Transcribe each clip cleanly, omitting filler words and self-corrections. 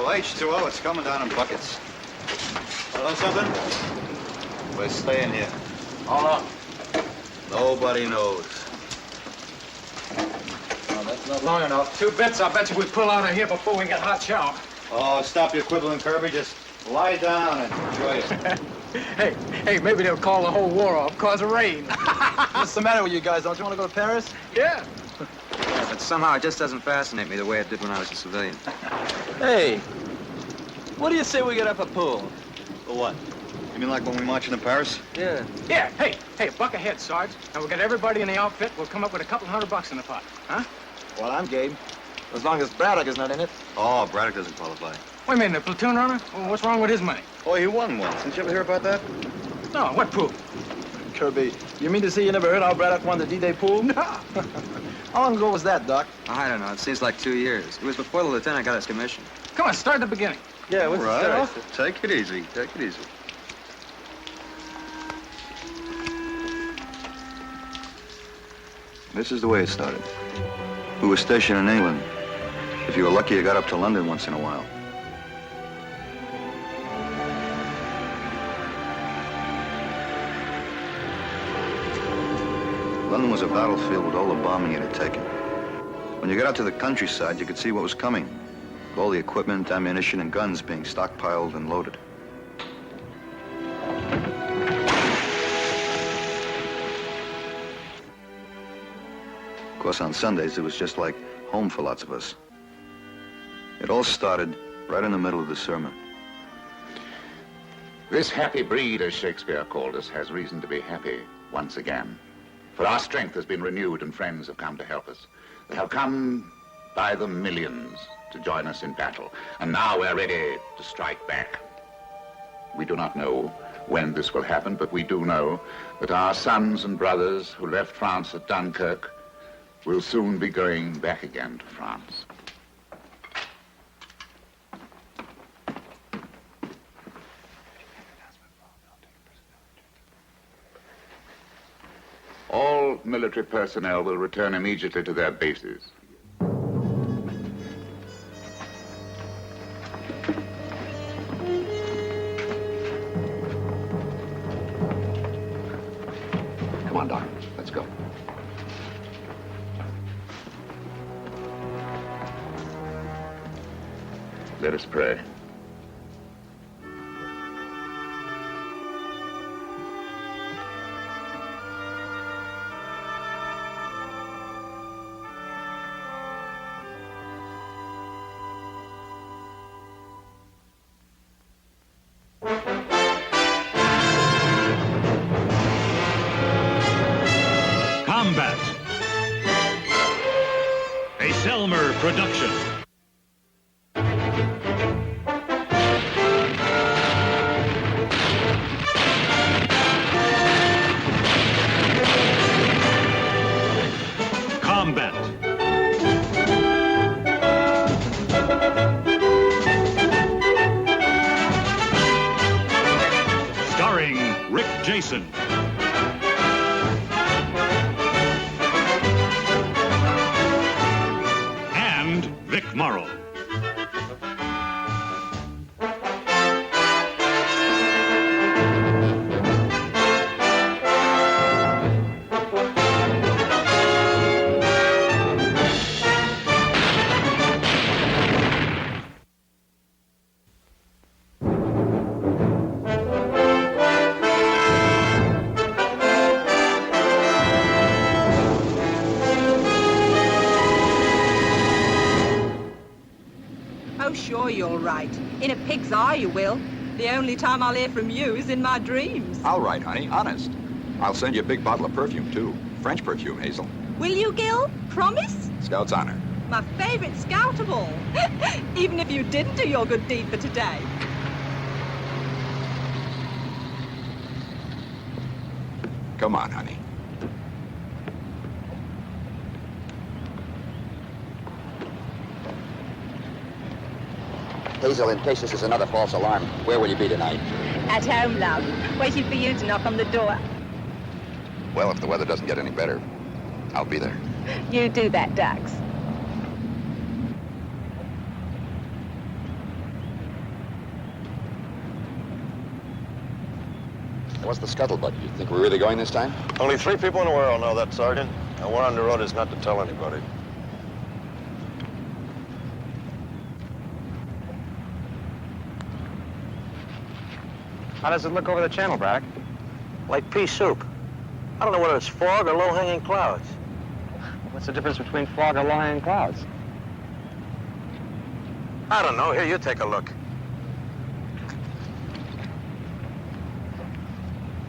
Well, H2O, it's coming down in buckets. Know something? We're staying here. How long? Nobody knows. Oh, that's not long enough. 2 bits, I bet you we pull out of here before we get hot shower. Oh, stop your quibbling, Kirby. Just lie down and enjoy it. Hey, maybe they'll call the whole war off cause of rain. What's the matter with you guys? Don't you want to go to Paris? Yeah. But somehow it just doesn't fascinate me the way it did when I was a civilian. Hey, what do you say we get up a pool? For what? You mean like when we march into Paris? Yeah. Yeah, hey, a buck ahead, Sarge. And we'll get everybody in the outfit. We'll come up with $200 in the pot. Huh? Well, I'm game. As long as Braddock is not in it. Oh, Braddock doesn't qualify. What do you mean, the platoon runner? Well, what's wrong with his money? Oh, he won once. Didn't you ever hear about that? No, what pool? Kirby, you mean to say you never heard how Braddock won the D-Day pool? No. How long ago was that, Doc? I don't know. It seems like 2 years. It was before the lieutenant got his commission. Come on, start at the beginning. Yeah, what's All the right. off? Take it easy. Take it easy. This is the way it started. We were stationed in England. If you were lucky, you got up to London once in a while. London was a battlefield with all the bombing it had taken. When you got out to the countryside, you could see what was coming. All the equipment, ammunition, and guns being stockpiled and loaded. Of course, on Sundays, it was just like home for lots of us. It all started right in the middle of the sermon. This happy breed, as Shakespeare called us, has reason to be happy once again. For our strength has been renewed and friends have come to help us. They have come by the millions to join us in battle. And now we're ready to strike back. We do not know when this will happen, but we do know that our sons and brothers who left France at Dunkirk will soon be going back again to France. All military personnel will return immediately to their bases. Come on, Doc. Let's go. Let us pray. Combat. A Selmer production. Combat. Starring Rick Jason. And Vic Morrow. Oh, sure, you're right. In a pig's eye, you will. The only time I'll hear from you is in my dreams. All right, honey, honest. I'll send you a big bottle of perfume, too. French perfume, Hazel. Will you, Gil? Promise? Scout's honor. My favorite scout of all. Even if you didn't do your good deed for today. Come on, honey. Hazel, in case this is another false alarm, where will you be tonight? At home, love. Waiting for you to knock on the door. Well, if the weather doesn't get any better, I'll be there. You do that, Dax. What's the scuttlebutt? You think we're really going this time? Only 3 people in the world know that, Sergeant. And we're on the road is not to tell anybody. How does it look over the channel, Braddock? Like pea soup. I don't know whether it's fog or low-hanging clouds. What's the difference between fog and low-hanging clouds? I don't know. Here, you take a look.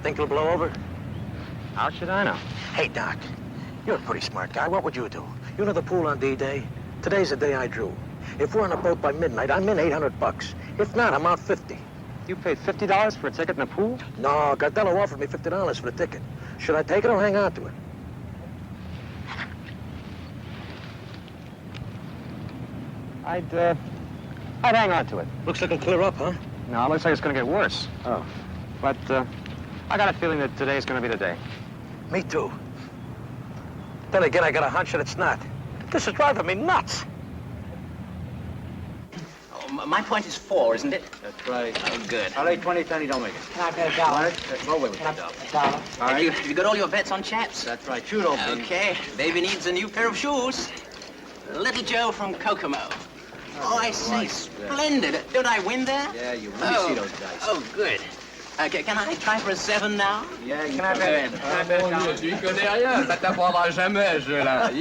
Think it'll blow over? How should I know? Hey, Doc, you're a pretty smart guy. What would you do? You know the pool on D-Day? Today's the day I drew. If we're on a boat by midnight, I'm in $800. If not, I'm out 50. You paid $50 for a ticket in the pool? No, Gardello offered me $50 for the ticket. Should I take it or hang on to it? I'd hang on to it. Looks like it'll clear up, huh? No, it looks like it's going to get worse. Oh. But I got a feeling that today's going to be the day. Me too. Then again, I got a hunch that it's not. This is driving me nuts. My point is 4, isn't it? That's right. Oh, good. All right, 20, 10, don't make it. Can I pay $1? All right, go away with the dollar. All right. Have you got all your bets on chaps? That's right. Shoot open. Okay. Baby needs a new pair of shoes. Little Joe from Kokomo. Oh, I say, splendid. Don't I win there? Yeah, you let me see those dice. Oh, good. Okay, can I try for a 7 now? Yeah, you Can I bet? Tu connais rien, ça t'apprendra jamais, ce là.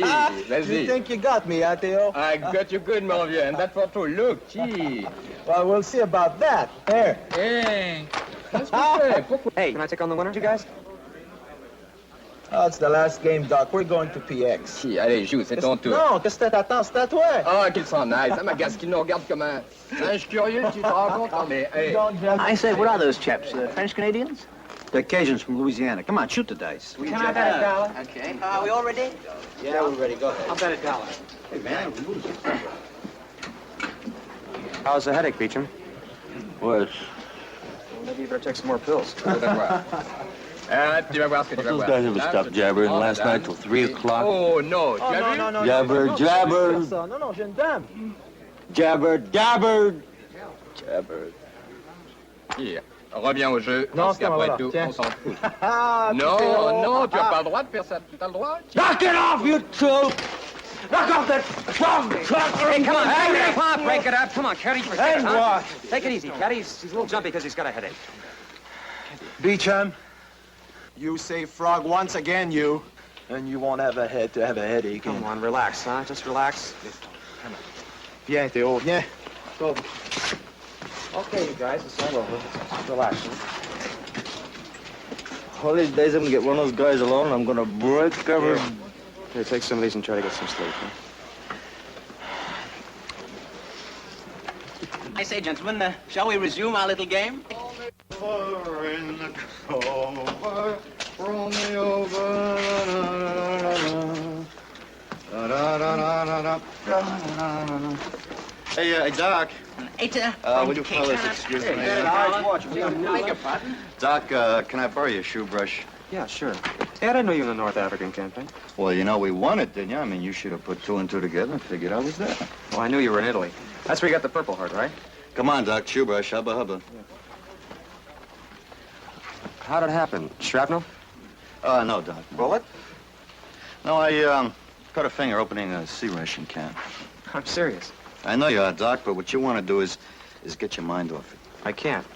Vas-y. You think you got me, huh, Theo? I got you good, mon vieux, and that's for true. Look, gee. Well, we'll see about that. Here. Hey. Hey, can I take on the winner, you guys? Oh, it's the last game, Doc. We're going to PX. Si, allez, joue, c'est ton tour. Non, qu'est-ce que t'attends? C'est à toi. Ah, qu'il s'en aille. Ça m'agace qu'il nous regarde comme un singe curieux, tu te rends compte? Mais, hey. I say, what are those chaps? French-Canadians? They're Cajuns from Louisiana. Come on, shoot the dice. Can I bet $1? Okay. Are we all ready? Yeah, we're ready. Go ahead. I'll bet $1. Hey, man, How's the headache, Beecham? Worse. Maybe you better take some more pills. Tu vas voir ce que tu vas Those voir. guys ever stopped jabbering last night till 3 o'clock? Oh, no. Tu as vu? non. Jabber, jabber. Non, non, j'ai une dame. Jabber, jabber. Jabber. Hier, reviens au jeu. Non, parce c'est qu'après voilà. tout, Tiens. on s'en fout. Ah, Non, tu n'as pas le droit de faire ça. Tu as le droit? Knock it off, you two! Knock off that plum truck! Hey, come on, break it up. Come on, Caddy. And what? Take it easy, Caddy. He's a little jumpy because he's got a headache. Beecham, you say frog once again, you, and you won't have a headache. Come on, relax, huh? Just relax. Viens, Théo, viens. Go. Okay, you guys, it's all over. Just relax. Huh? All these days I'm gonna get one of those guys alone and I'm gonna break every... Here, take some of these and try to get some sleep. Huh? I say, gentlemen, shall we resume our little game? In the cover, Romeo. Hey, Doc. Eta Would you fellas excuse me? Doc, can I borrow your shoe brush? Yeah, sure. Hey, I didn't know you were in the North African campaign. Well, you know, we won it, didn't you? I mean, you should have put 2 and 2 together and figured I was there. Well, I knew you were in Italy. That's where you got the Purple Heart, right? Come on, Doc, shoe brush, hubba hubba. How'd it happen? Shrapnel? No, Doc. Bullet? No, I cut a finger opening a sea ration can. I'm serious. I know you are, Doc, but what you want to do is get your mind off it. I can't.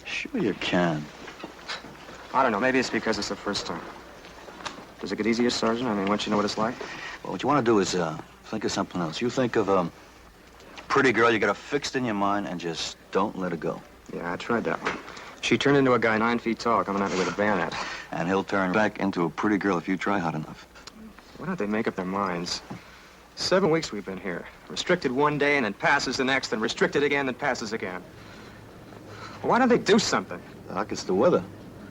Sure you can. I don't know. Maybe it's because it's the first time. Does it get easier, Sergeant? I mean, once you know what it's like? Well, what you want to do is think of something else. You think of a pretty girl you got her fixed in your mind and just don't let her go. Yeah, I tried that one. She turned into a guy 9 feet tall coming at me with a bayonet. And he'll turn back into a pretty girl if you try hard enough. Why don't they make up their minds? 7 weeks we've been here. Restricted one day and then passes the next, then restricted again, then passes again. Why don't they do something? Doc, it's the weather.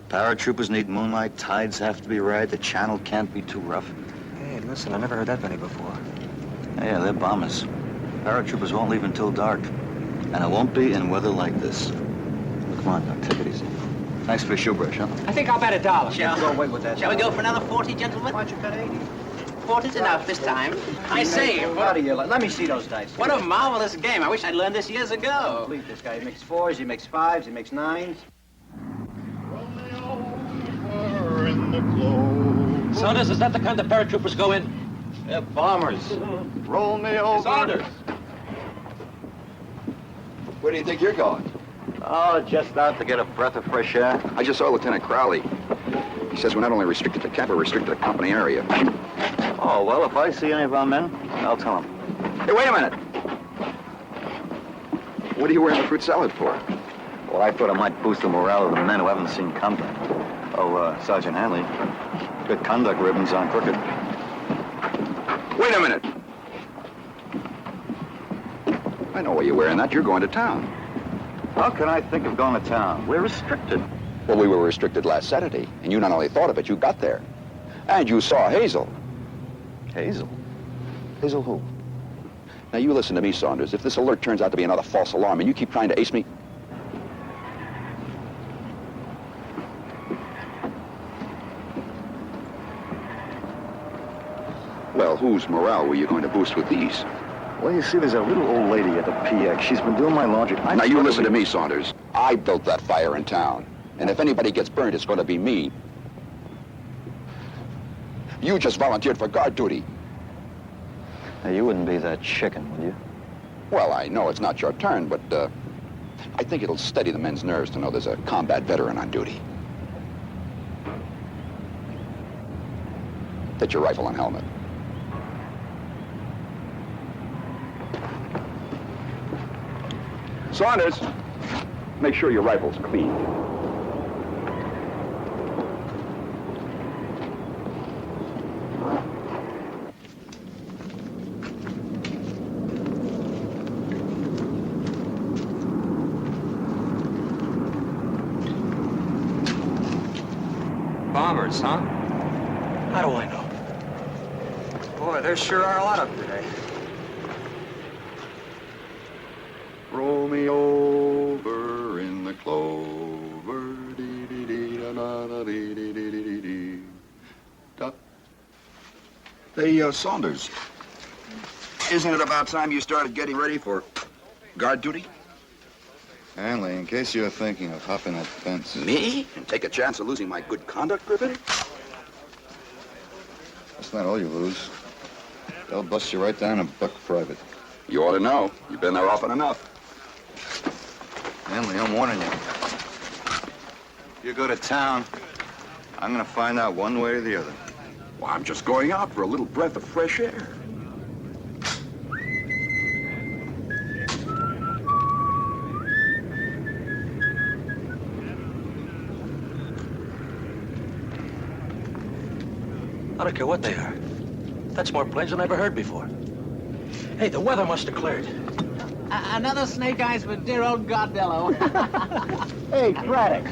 Paratroopers need moonlight, tides have to be right, the channel can't be too rough. Hey, listen, I never heard that many before. Yeah, they're bombers. Paratroopers won't leave until dark. And it won't be in weather like this. Come on, Doc, take it easy. Thanks for your shoe brush, huh? I think I'll bet $1. Shall we go for another 40, gentlemen? Why don't you bet 80? 40's enough this time. I say, Out of you. Let me see those dice. what a marvelous game. I wish I'd learned this years ago. This guy, he makes 4s, he makes 5s, he makes 9s. the clover. Saunders, is that the kind the paratroopers go in? They're bombers. Roll me over. Saunders! Where do you think you're going? Oh, just out to get a breath of fresh air. I just saw Lieutenant Crowley. He says we're not only restricted to camp, we're restricted to company area. Oh, well, if I see any of our men, I'll tell them. Hey, wait a minute. What are you wearing the fruit salad for? Well, I thought it might boost the morale of the men who haven't seen company. Oh, Sergeant Hanley, good conduct ribbons on crooked. Wait a minute. I know why you're wearing that. You're going to town. How can I think of going to town? We're restricted. Well, we were restricted last Saturday, and you not only thought of it, you got there. And you saw Hazel. Hazel? Hazel who? Now, you listen to me, Saunders. If this alert turns out to be another false alarm and you keep trying to ace me... Well, whose morale were you going to boost with these? Well, you see, there's a little old lady at the PX. She's been doing my laundry. Now, you listen to me, Saunders. I built that fire in town. And if anybody gets burned, it's going to be me. You just volunteered for guard duty. Now, you wouldn't be that chicken, would you? Well, I know it's not your turn, but I think it'll steady the men's nerves to know there's a combat veteran on duty. Get your rifle and helmet. Saunders, make sure your rifle's clean. Bombers, huh? How do I know? Boy, there sure are a lot of them today. Roll me over in the clover. Dee-dee-dee-da-da-dee-dee-dee-dee-dee. Hey, Saunders, isn't it about time you started getting ready for guard duty? Hanley, in case you're thinking of hopping that fence. Me? And take a chance of losing my good conduct ribbon? That's not all you lose. They'll bust you right down and buck private. You ought to know. You've been there often enough. Hanley, I'm warning you. You go to town, I'm gonna find out one way or the other. Well, I'm just going out for a little breath of fresh air. I don't care what they are. That's more planes than I ever heard before. Hey, the weather must have cleared. Another snake eyes for dear old Gardello. Hey, Braddock.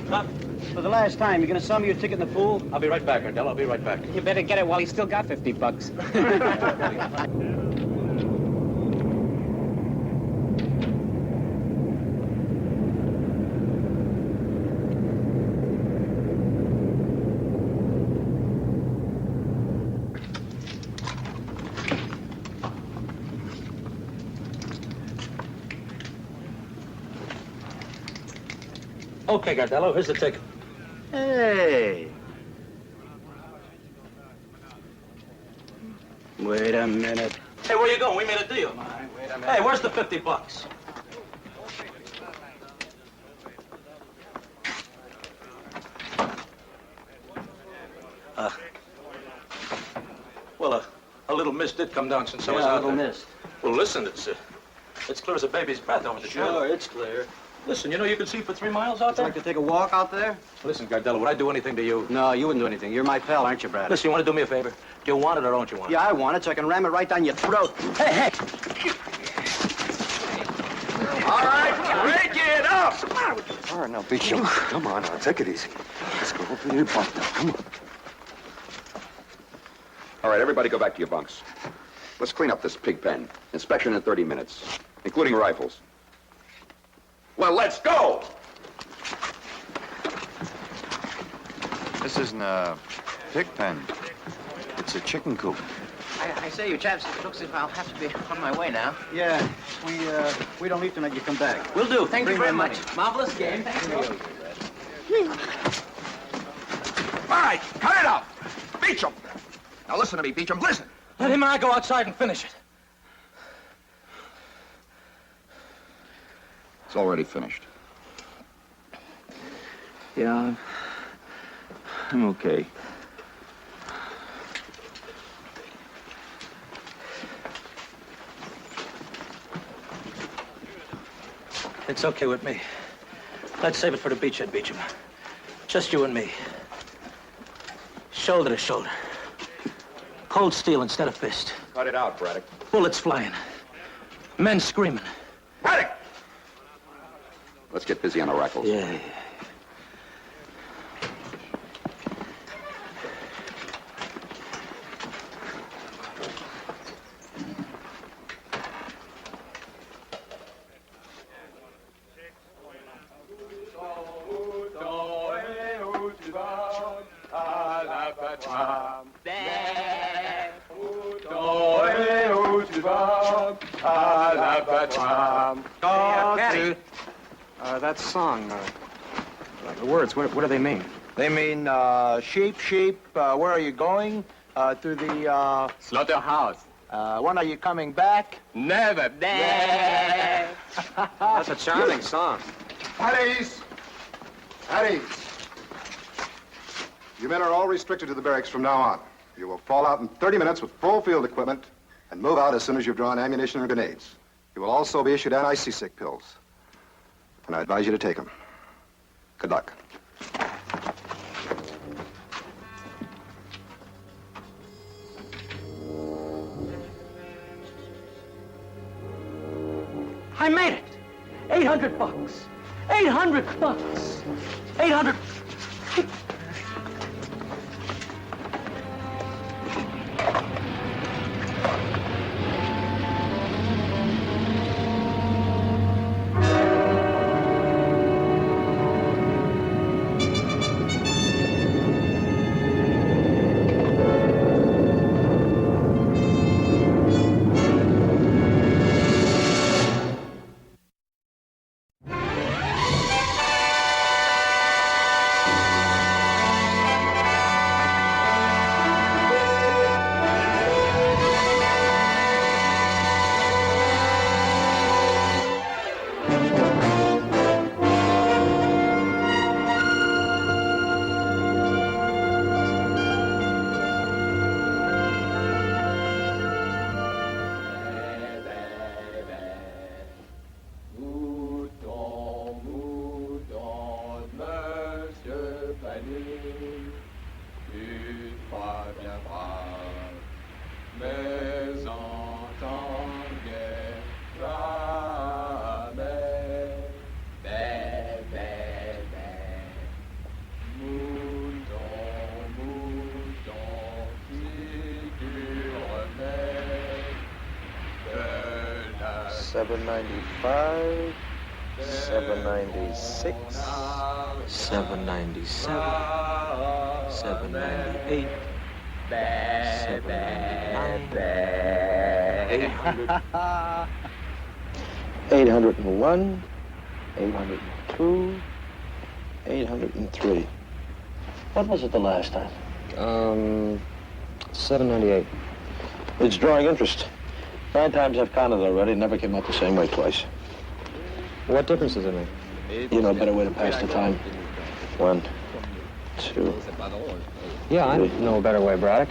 For the last time, you gonna sell me your ticket in the pool? I'll be right back, Ardell. I'll be right back. You better get it while he's still got 50 bucks. Okay, Gardello, here's the ticket. Hey. Wait a minute. Hey, where you going? We made a deal. Hey, where's the 50 bucks? Well, a little mist did come down since I was out a little there. mist. Well, listen, it's clear as a baby's breath over the trail. Sure, it's clear. Listen, you know you can see for 3 miles out there? Like to take a walk out there? Listen, Gardello, would I do anything to you? No, you wouldn't do anything. You're my pal, aren't you, Braddock? Listen, you want to do me a favor? Do you want it or don't you want it? Yeah, I want it so I can ram it right down your throat. Hey, hey! All right, break it up! All right, now, beat you. Come on, now, take it easy. Let's go over to your bunk now. Come on. All right, everybody go back to your bunks. Let's clean up this pig pen. Inspection in 30 minutes, including rifles. Well, let's go! This isn't a pig pen. It's a chicken coop. I say, you chaps, it looks as if I'll have to be on my way now. Yeah, we don't leave tonight. You come back. Will do. Thank you Bring very my much. money. Marvelous game. Thank you. All right. right, cut it out. Beecham. Now listen to me, Beecham, listen. Let him and I go outside and finish it. It's already finished. Yeah, I'm okay. It's okay with me. Let's save it for the beachhead, Beecham. Just you and me. Shoulder to shoulder. Cold steel instead of fist. Cut it out, Braddock. Bullets flying. Men screaming. Braddock! Let's get busy on the rifles. Yeah. That song, the words, what do they mean? They mean, sheep, sheep, where are you going? To the, Slaughterhouse. when are you coming back? Never. That's a charming song. Paddies! Paddies! You men are all restricted to the barracks from now on. You will fall out in 30 minutes with full field equipment and move out as soon as you've drawn ammunition and grenades. You will also be issued anti-seasick pills. And I advise you to take them. Good luck. I made it. $800. $800. $800. $795, $796, $797, $798, $799, $801, $802, $803. What was it the last time? $798. It's drawing interest. 9 times I've counted already. Never came out the same way twice. What difference does it make? You know a better way to pass the time. 1, 2. Yeah, I know a better way, Braddock.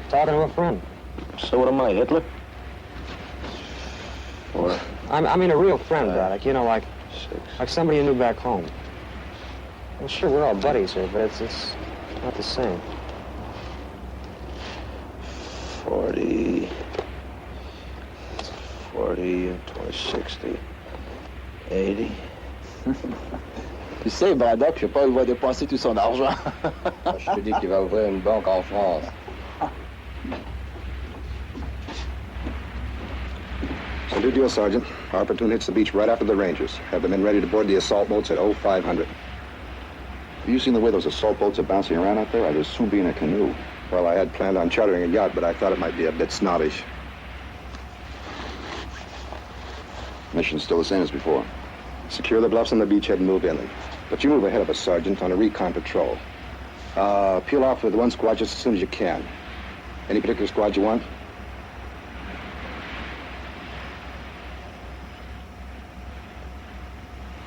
Talking to a friend. So what am I, Hitler? 4. I mean a real friend, Braddock. You know, like 6. like somebody you knew back home. Well, sure, we're all buddies here, but it's not the same. 40, 20, 60, 80. Tu sais, Braddock, je sais pas où il va dépenser tout son argent. Je te dis qu'il va ouvrir une banque en France. So do deal, Sergeant. Our platoon hits the beach right after the Rangers. Have the men ready to board the assault boats at 0500. Have you seen the way those assault boats are bouncing around out there? I'd as soon be in a canoe. Well, I had planned on chartering a yacht, but I thought it might be a bit snobbish. Mission's still the same as before. Secure the bluffs on the beachhead and move inland. But you move ahead of us, Sergeant, on a recon patrol. Peel off with one squad just as soon as you can. Any particular squad you want?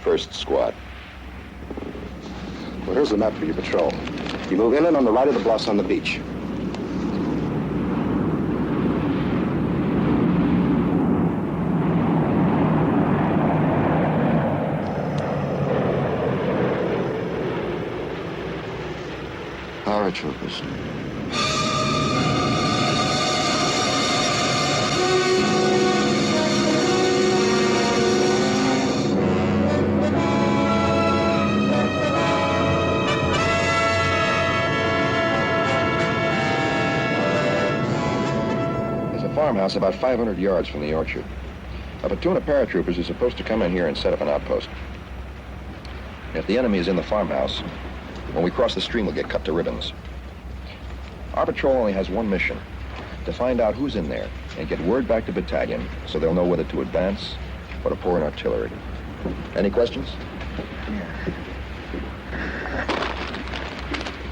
First squad. Well, here's the map for your patrol. You move inland on the right of the bluffs on the beach. Paratroopers. There's a farmhouse about 500 yards from the orchard. A platoon of paratroopers is supposed to come in here and set up an outpost. If the enemy is in the farmhouse, when we cross the stream, we'll get cut to ribbons. Our patrol only has one mission, to find out who's in there and get word back to battalion so they'll know whether to advance or to pour in artillery. Any questions?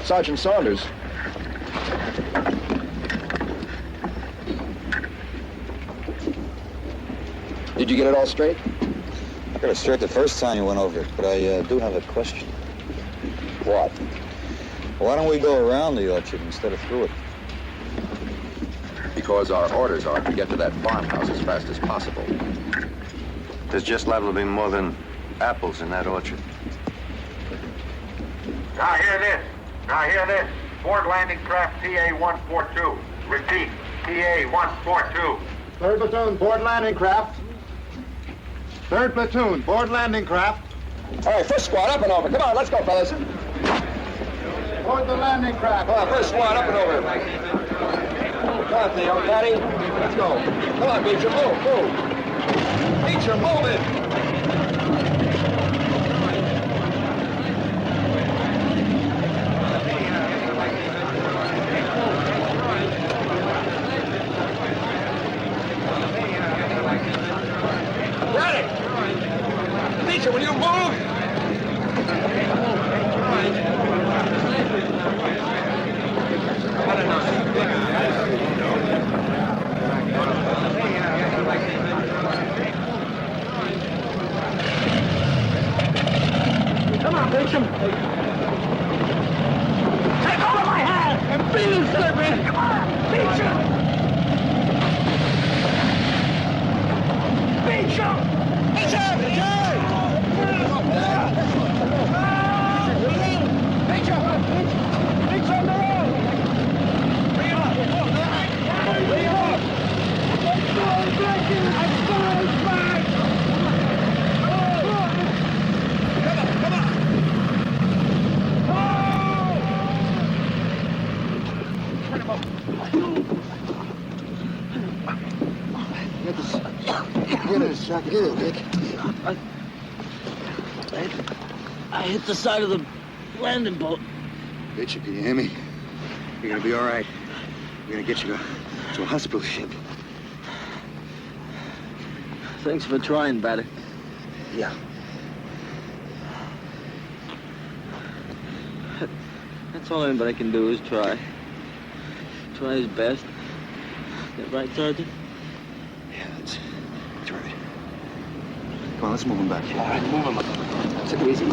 Sergeant Saunders. Did you get it all straight? I got it straight the first time you went over it, but I do have a question. What? Why don't we go around the orchard instead of through it? Because our orders are to get to that farmhouse as fast as possible. There's just liable to be more than apples in that orchard. Now hear this. Now hear this. Board landing craft TA-142. Repeat, TA-142. Third platoon, board landing craft. Third platoon, board landing craft. All right, first squad, up and over. Come on, let's go, fellas. Board the landing craft. Come on, first squad, up and over. Come on, Theo, Patty. Let's go. Come on, Beecher, move. Beecher, move it. Beecher, will you move? Come on, Beecham. Take hold of my hand and beat him, Silverman. Come on, Beecham. Beecham. Beecham. Beecham on the road. Bring him up. Bring him up. I'm going back. Come on. Get it, Dick. I hit the side of the landing boat. Bitch, can you hear me? You're gonna be all right. We're gonna get you to a hospital ship. Thanks for trying, Batty. Yeah. That's all anybody can do is try. Try his best. That right, Sergeant? Yeah, that's right. Come on, let's move him back. All right, move him up. Take it easy.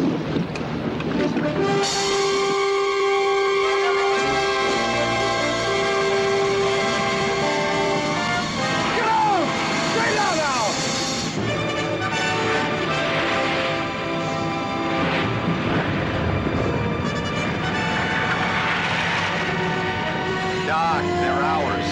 Doc, they're ours.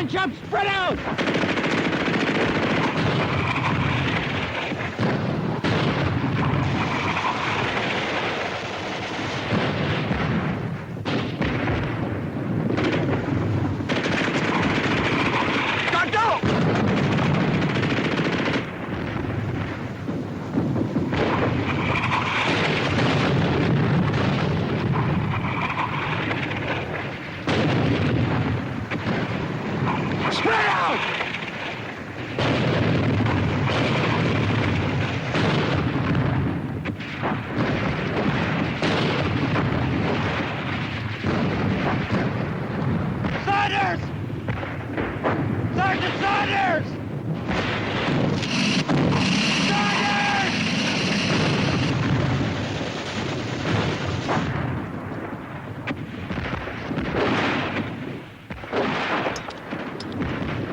on, chump! Spread out!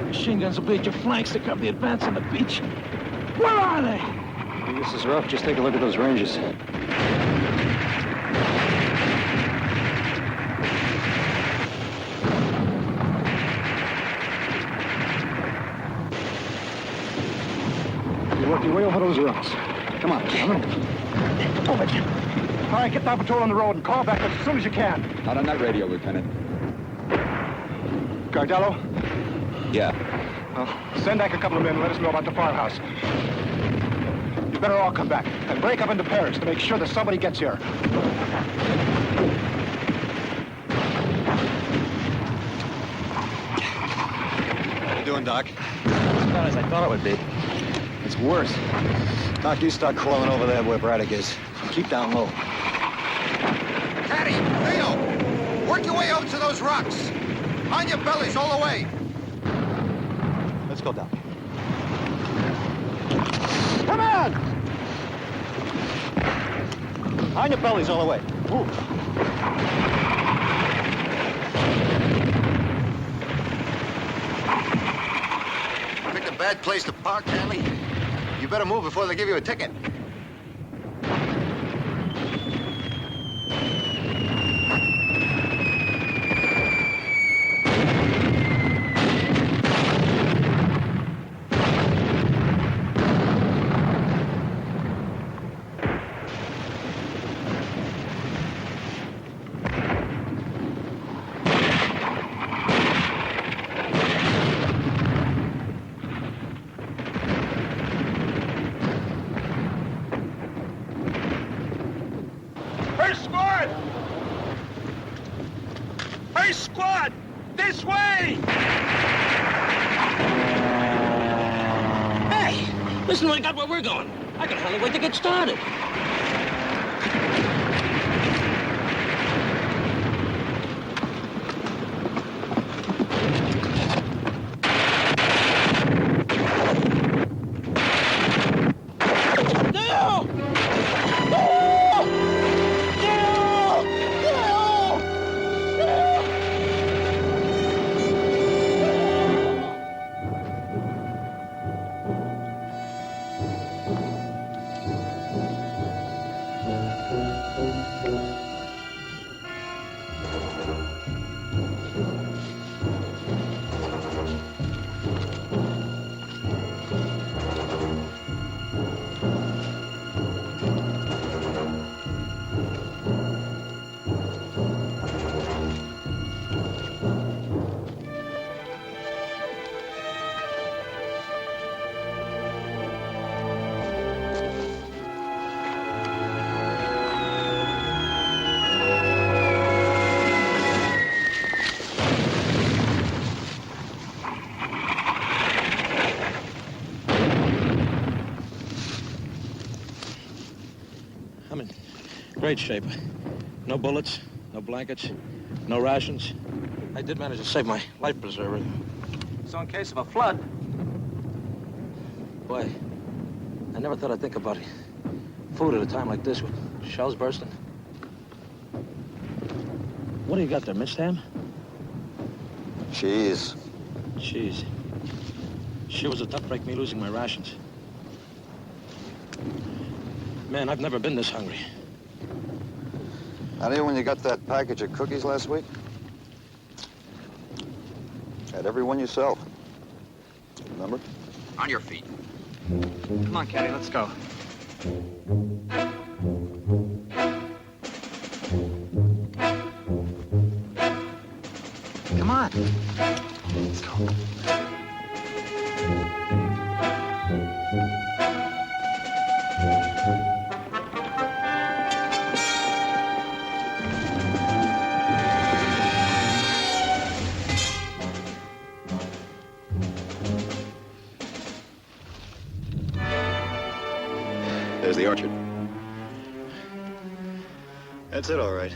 Machine guns will be at your flanks to cover the advance on the beach. Where are they? This is rough. Just take a look at those ranges. You work your way over those rocks. Come on, Cameron. Over, Jim. All right, get that patrol on the road and call back as soon as you can. Not on that radio, Lieutenant. Gardello? Yeah. Well, send back a couple of men and let us know about the farmhouse. You better all come back and break up into pairs to make sure that somebody gets here. How you doing, Doc? As bad as I thought it would be. It's worse. Doc, you start crawling over there where Braddock is. Keep down low. Caddy, Leo, work your way over to those rocks. On your bellies all the way. Let's go, Doc. Come on! On your bellies all the way. Move. Picked a bad place to park, Hanley. You better move before they give you a ticket. Listen, I got where we're going. I can hardly wait to get started. Great shape. No bullets, no blankets, no rations. I did manage to save my life preserver. So in case of a flood, Boy, I never thought I'd think about food at a time like this with shells bursting. What do you got there, minced ham? Cheese. Cheese. Sure was a tough break, me losing my rations. Man, I've never been this hungry. How do you when you got that package of cookies last week? Had every one yourself. Remember? On your feet. Come on, Caddy, let's go. Come on. Let's go. There's the orchard. That's it, all right.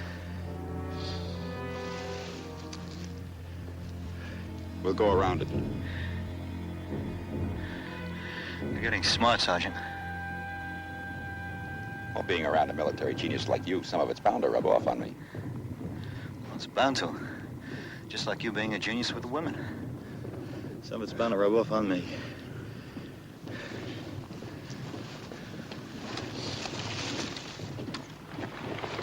We'll go around it. You're getting smart, Sergeant. Well, being around a military genius like you, some of it's bound to rub off on me. Well, it's bound to. Just like you being a genius with the women. Some of it's bound to rub off on me.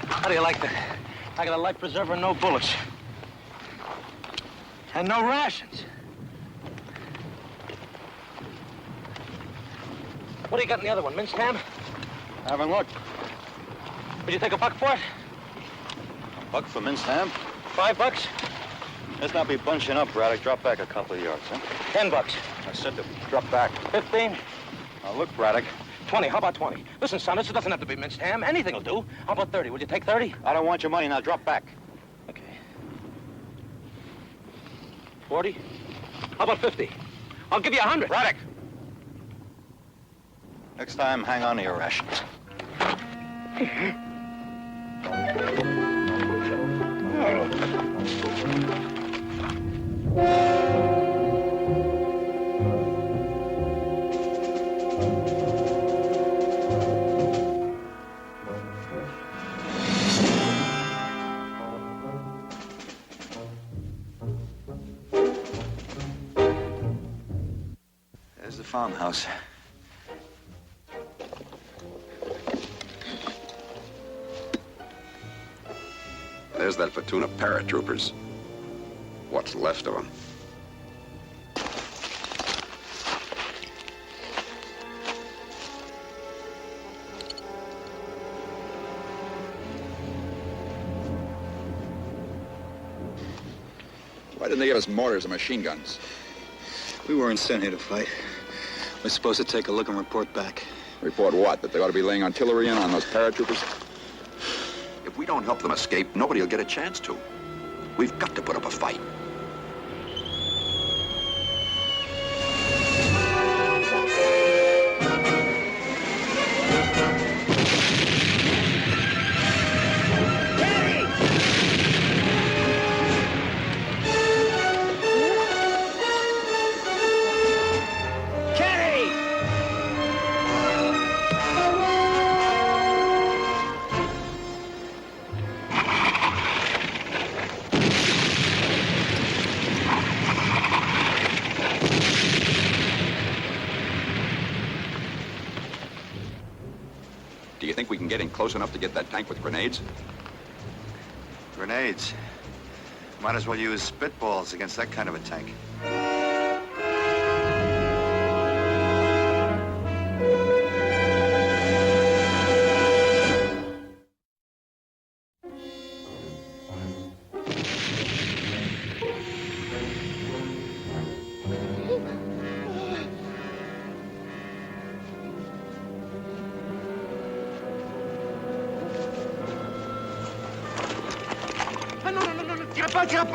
How do you like that? I got a life preserver and no bullets. And no rations. What do you got in the other one, minced ham? I haven't looked. Would you take a buck for it? A buck for minced ham? $5? Let's not be bunching up, Braddock. Drop back a couple of yards, huh? $10. I said to drop back. 15? Now, look, Braddock. 20. How about 20? Listen, son, this doesn't have to be minced ham. Anything will do. How about 30? Would you take 30? I don't want your money. Now, drop back. Okay. 40? How about 50? I'll give you 100. Braddock! Next time, hang on to your rations. There's the farmhouse. There's that platoon of paratroopers. What's left of them. Why didn't they give us mortars and machine guns? We weren't sent here to fight. We're supposed to take a look and report back. Report what? That they ought to be laying artillery in on those paratroopers? If we don't help them escape, nobody will get a chance to. We've got to put up a fight. Do you think we can get in close enough to get that tank with grenades? Grenades? Might as well use spitballs against that kind of a tank.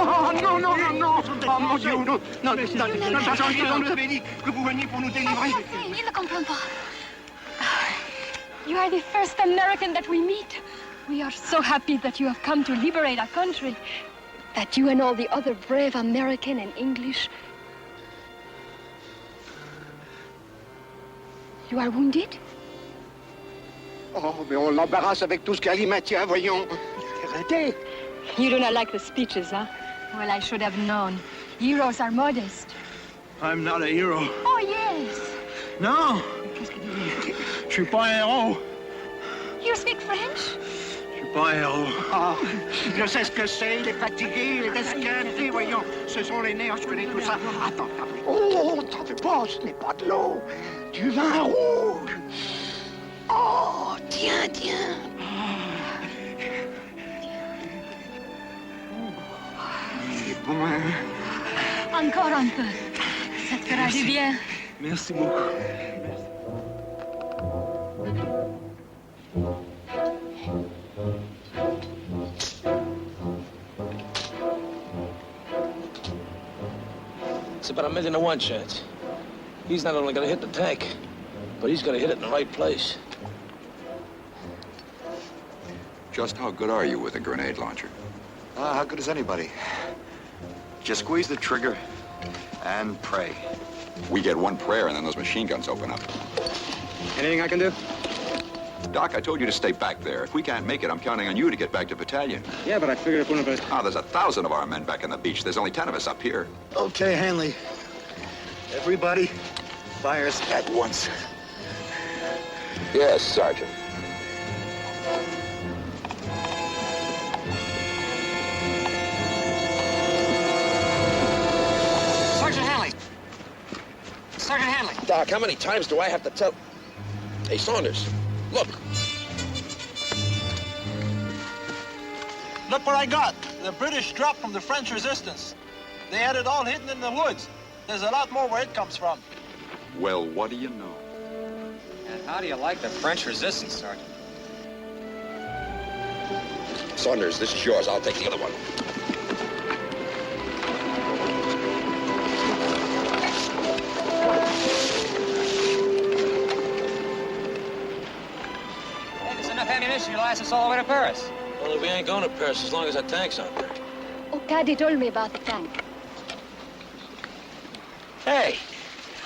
Oh, non, non, non, non. Oh, mon Dieu, non. Non, non, on nous avait dit que vous veniez pour nous délivrer. Il ne comprend pas. You are the first American that we meet. We are so happy that you have come to liberate our country. That you and all the other brave American and English. You are wounded? Oh, mais on l'embarrasse avec tout ce qu'elle y maintient, voyons. Arrêtez. You do not like the speeches, huh? Well, I should have known. Heroes are modest. I'm not a hero. Oh, yes. Non. Je suis pas un héros. You speak French? Je Voyons. Ah, je sais ce que c'est, il est fatigué, il est esquinté, voyons. Ce sont les nerfs, je connais tout ça. Attends. Oh, t'en fais pas, ce n'est pas de l'eau. Du vin rouge. Oh, tiens. Il est bon, hein? Encore un peu. Ça te fera du bien. Merci beaucoup. It's about 1,000,000 to 1 chance. He's not only gonna hit the tank, but he's gonna hit it in the right place. Just how good are you with a grenade launcher? How good is anybody? Just squeeze the trigger and pray. We get one prayer and then those machine guns open up. Anything I can do? Doc, I told you to stay back there. If we can't make it, I'm counting on you to get back to battalion. Yeah, but I figured if one of us... There's 1,000 of our men back on the beach. There's only 10 of us up here. Okay, Hanley. Everybody fires at once. Yes, Sergeant. Sergeant Hanley. Doc, how many times do I have to tell... Hey, Saunders, look. Look what I got. The British dropped from the French resistance. They had it all hidden in the woods. There's a lot more where it comes from. Well, what do you know? And how do you like the French resistance, Sergeant? Saunders, this is yours. I'll take the other one. Hey, there's enough ammunition to last us all the way to Paris. Well, we ain't going to Paris as long as that tank's out there. Oh, Caddy told me about the tank. Hey!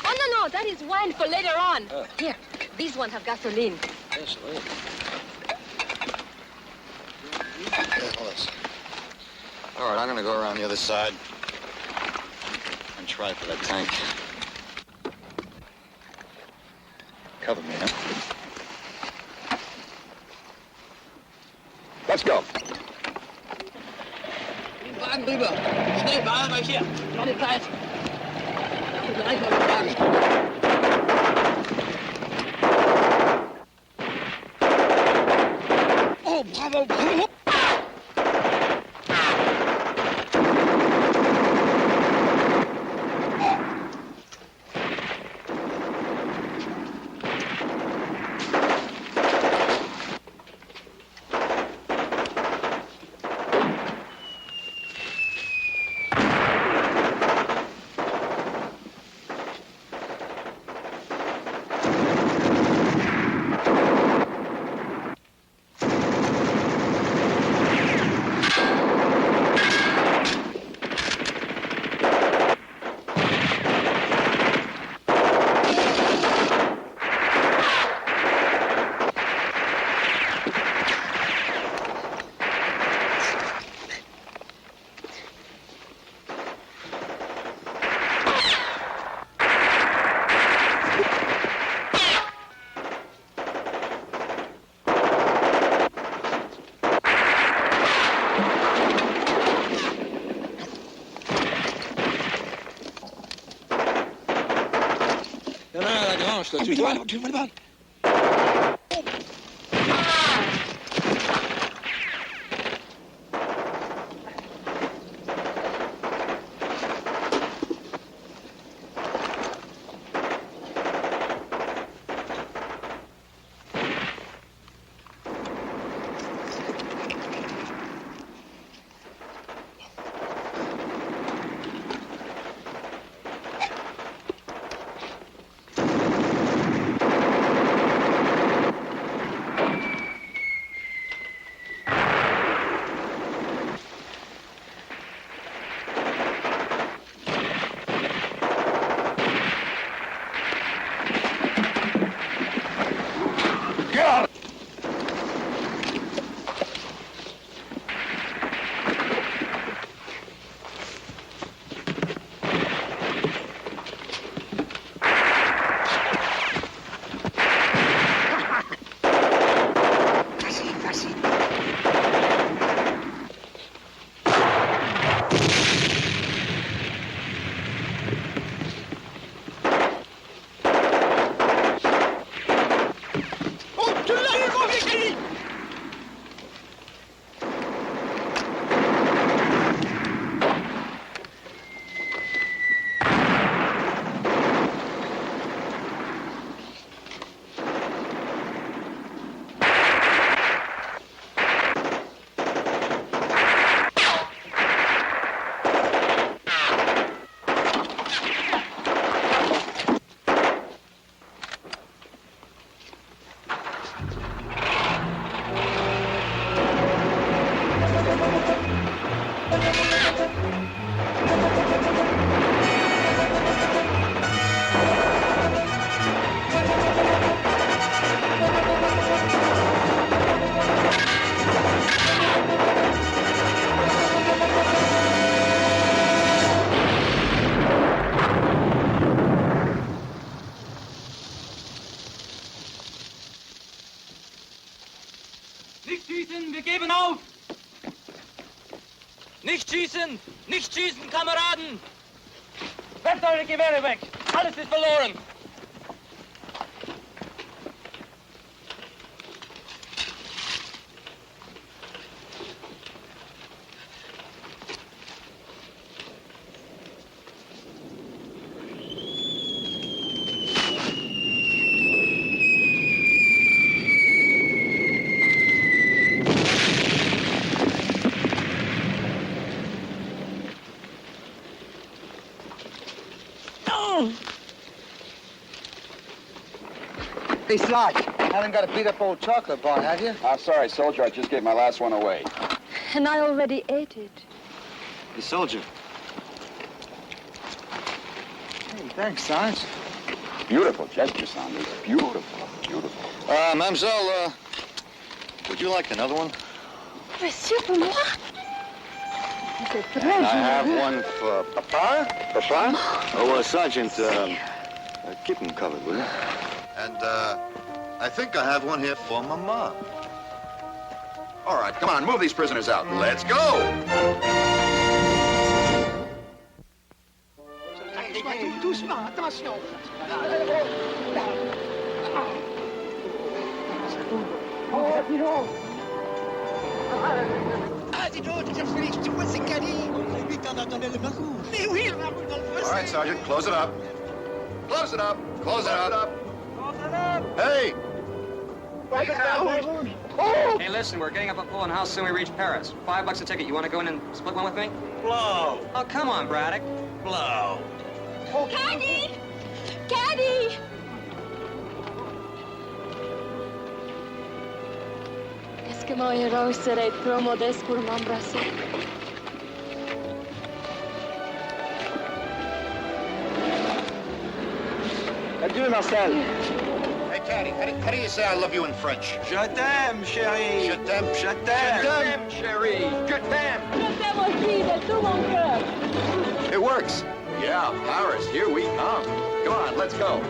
Oh, no, that is wine for later on. Here, these ones have gasoline. Gasoline? All right, I'm gonna go around the other side and try for that tank. Cover me, huh? Let's go. Wagen rüber. Schnell, beeilt euch hier. Keine Zeit. Gleich auf den Wagen. Oh, bravo. Tu vas le auf! Nicht schießen! Nicht schießen, Kameraden! Werft eure Gewehre weg! Alles ist verloren! Hey, Sarge, haven't got a beat-up old chocolate bar, have you? I'm sorry, soldier. I just gave my last one away. And I already ate it. Hey, soldier. Hey, thanks, Sarge. Beautiful gesture, Saunders. Beautiful, beautiful. Mademoiselle, would you like another one? Monsieur, pour moi? C'est très And I have généreux. one for Papa. Papa? Oh, Sergeant, keep them covered, will you? And, I think I have one here for Mama. All right, come on, move these prisoners out. Let's go! Doucement, attention. Ah, dis donc, déjà Félix, tu vois, c'est Cali. Lui, t'en attendais le Marou. Mais oui, le Marou dans le feu. All right, Sergeant, close it up. Close it up. Close it up. Hey! Hey, listen, we're getting up a full house soon we reach Paris. $5 a ticket. You want to go in and split one with me? Blow! Oh, come on, Braddock. Blow! Caddy! Caddy! Est-ce que mon héros serait trop modeste pour m'embrasser? Adieu, Marcel. Hey, Caddy, how do you say I love you in French? Je t'aime, chérie. Je t'aime. Je t'aime, chérie. Je t'aime. Je t'aime aussi de tout mon cœur. It works. Yeah, Paris, here we come. Come on, let's go.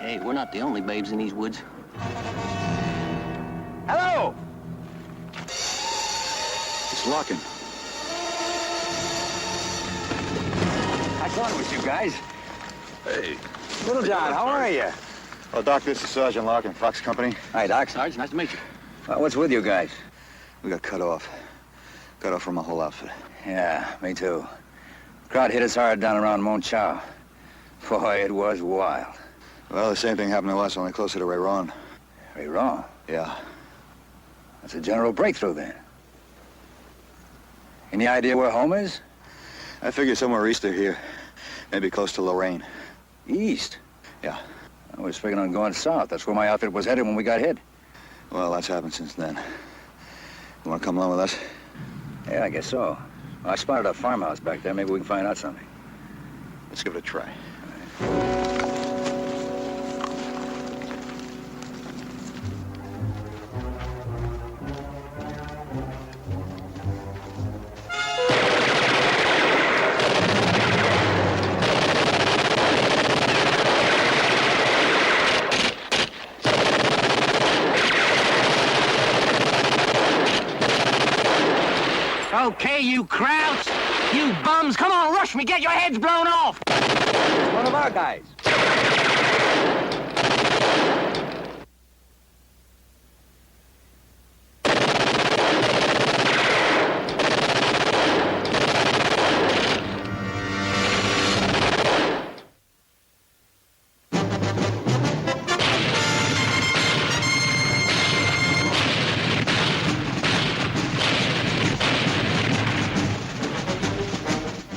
Hey, we're not the only babes in these woods. Hello! It's Larkin. I thought it was you guys. Hey. Little John, how are you? Oh, Doc, this is Sergeant Larkin, Fox Company. Hi, Doc. Sarge, nice to meet you. What's with you guys? We got cut off. Cut off from a whole outfit. Yeah, me too. Crowd hit us hard down around Mon Chau. Boy, it was wild. Well, the same thing happened to us, only closer to Rayron. Rayron? Yeah. That's a general breakthrough, then. Any idea where home is? I figure somewhere east of here. Maybe close to Lorraine. East? Yeah. I was figuring on going south. That's where my outfit was headed when we got hit. Well, that's happened since then. You want to come along with us? Yeah, I guess so. I spotted a farmhouse back there. Maybe we can find out something. Let's give it a try. Okay, you Krauts, you bums, come on, rush me, get your heads blown off! One of our guys.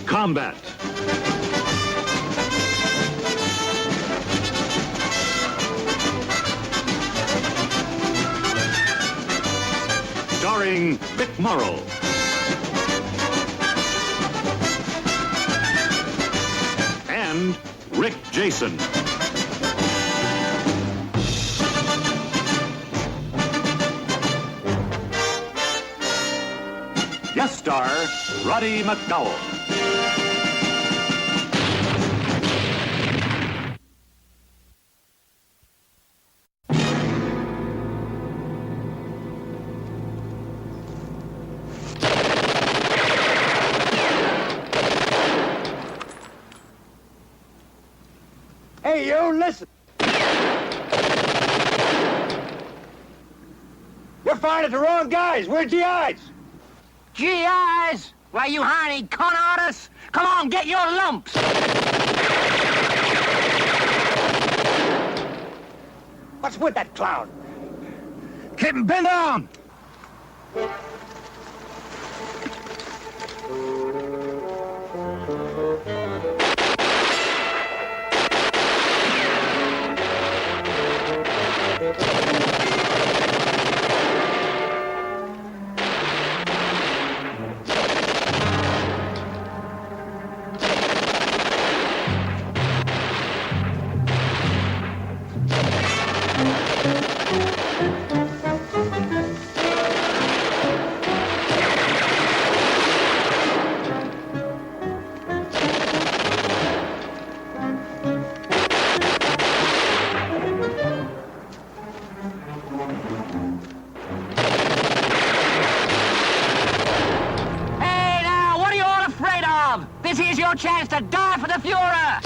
Combat. Starring Vic Morrow. And Rick Jason. Guest star, Roddy McDowall. Hey, you, listen. You're firing at the wrong guys. We're GIs. GIs? Why, you horny con artists? Come on, get your lumps! What's with that clown? Keep him pinned down! This here's your chance to die for the Fuhrer!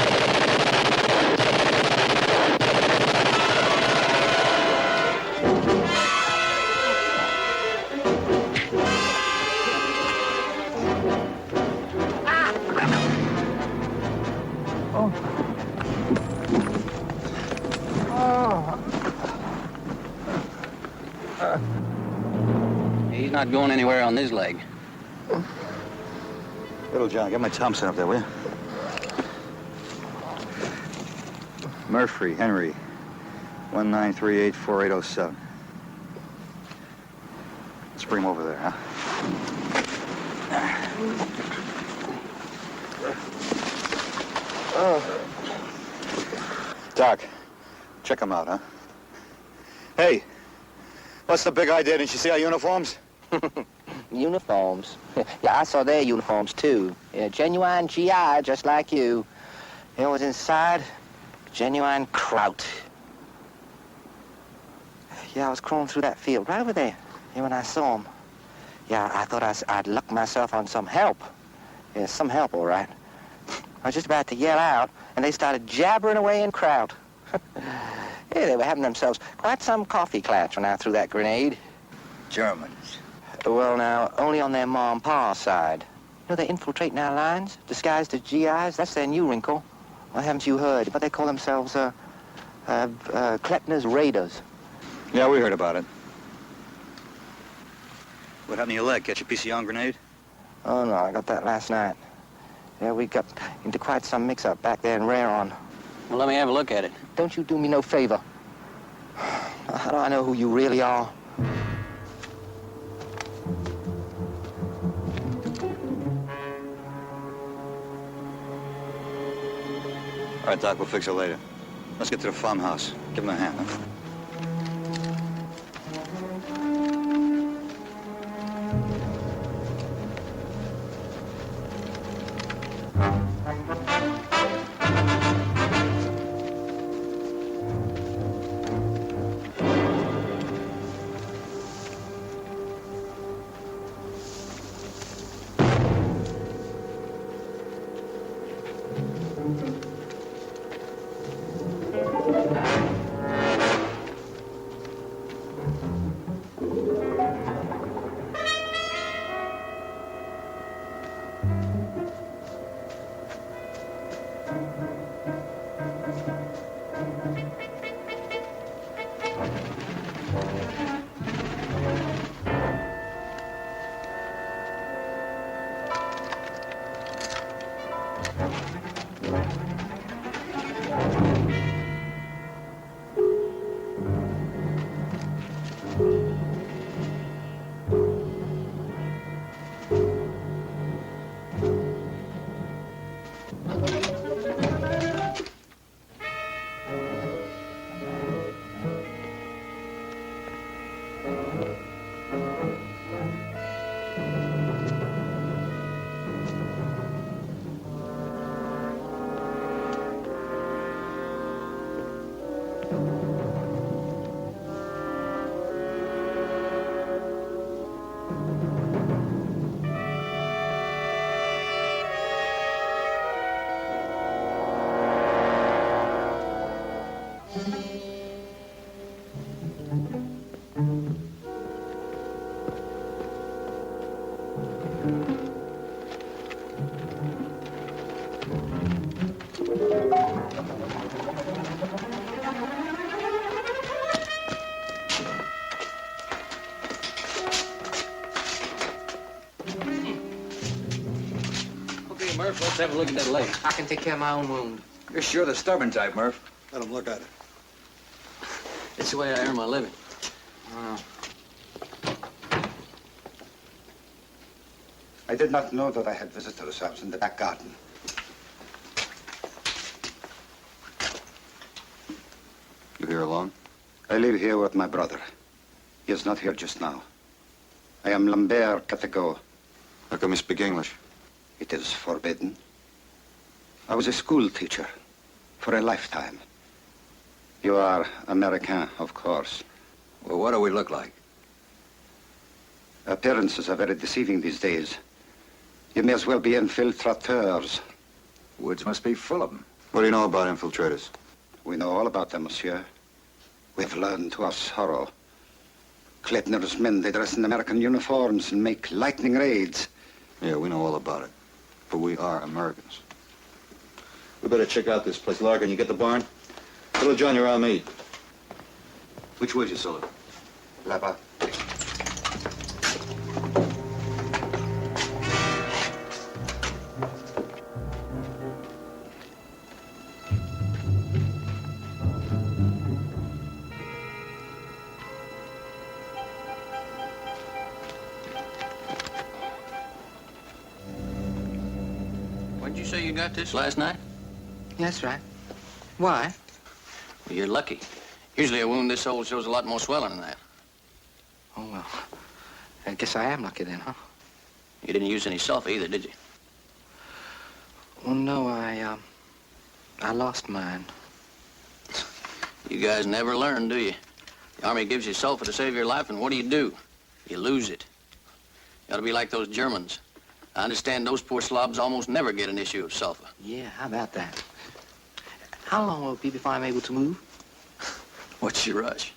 He's not going anywhere on this leg. Little John, get my Thompson up there, will you? Murphy, Henry, 1938-4807. Let's bring him over there, huh? Doc, check him out, huh? Hey, what's the big idea? Didn't you see our uniforms? Uniforms? Yeah, I saw their uniforms, too. Yeah, genuine GI, just like you. You know what's inside? Genuine Kraut. Yeah, I was crawling through that field right over there. Yeah, when I saw him. Yeah, I thought I'd luck myself on some help. Yeah, some help, all right. I was just about to yell out, and they started jabbering away in Kraut. Yeah, they were having themselves quite some coffee claps when I threw that grenade. Germans. Well, now, only on their ma and pa side. You know, they're infiltrating our lines, disguised as GIs. That's their new wrinkle. Well, haven't you heard? But they call themselves, Kleckner's Raiders. Yeah, we heard about it. What happened to your leg? Catch a PCO grenade? Oh, no, I got that last night. Yeah, we got into quite some mix-up back there in Raron. Well, let me have a look at it. Don't you do me no favor. How do I know who you really are? All right, Doc, we'll fix it later. Let's get to the farmhouse. Give him a hand, huh? Murph, let's have a look at that leg. I can take care of my own wound. You're sure the stubborn type, Murph. Let him look at it. It's the way I earn my living. I did not know that I had visitors. I was in the back garden. You here alone? I live here with my brother. He is not here just now. I am Lambert Categot. How come you speak English? It is forbidden. I was a school teacher for a lifetime. You are American, of course. Well, what do we look like? Appearances are very deceiving these days. You may as well be infiltrateurs. Woods must be full of them. What do you know about infiltrators? We know all about them, monsieur. We've learned to our sorrow. Klettner's men, they dress in American uniforms and make lightning raids. Yeah, we know all about it. But we are Americans. We better check out this place. Larkin, you get the barn? Little John, you're on me. Which way's your cellar? Là-bas. What'd you say you got this last night? That's right. Why? Well, you're lucky. Usually a wound this old shows a lot more swelling than that. Oh, well, I guess I am lucky then, huh? You didn't use any sulfur either, did you? Well, no, I lost mine. You guys never learn, do you? The Army gives you sulfur to save your life, and what do? You lose it. You ought to be like those Germans. I understand those poor slobs almost never get an issue of sulfur. Yeah, how about that? How long will it be before I'm able to move? What's your rush?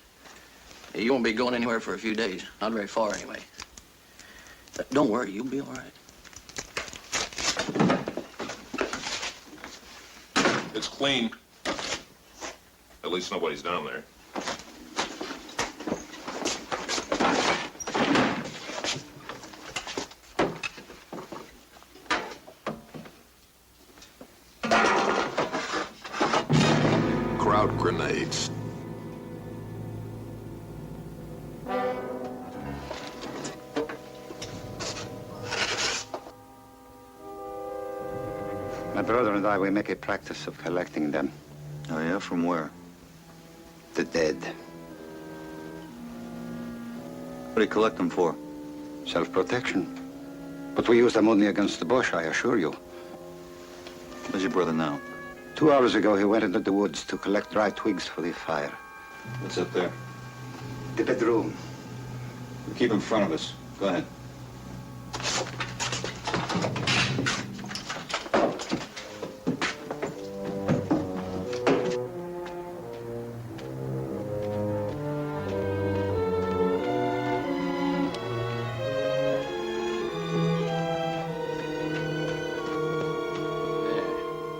You won't be going anywhere for a few days. Not very far, anyway. But don't worry, you'll be all right. It's clean. At least nobody's down there. Crowd grenades. My brother and I, we make a practice of collecting them. Oh, yeah? From where? The dead. What do you collect them for? Self-protection. But we use them only against the bush, I assure you. Where's your brother now? 2 hours ago, he went into the woods to collect dry twigs for the fire. What's up there? The bedroom. Keep in front of us. Go ahead.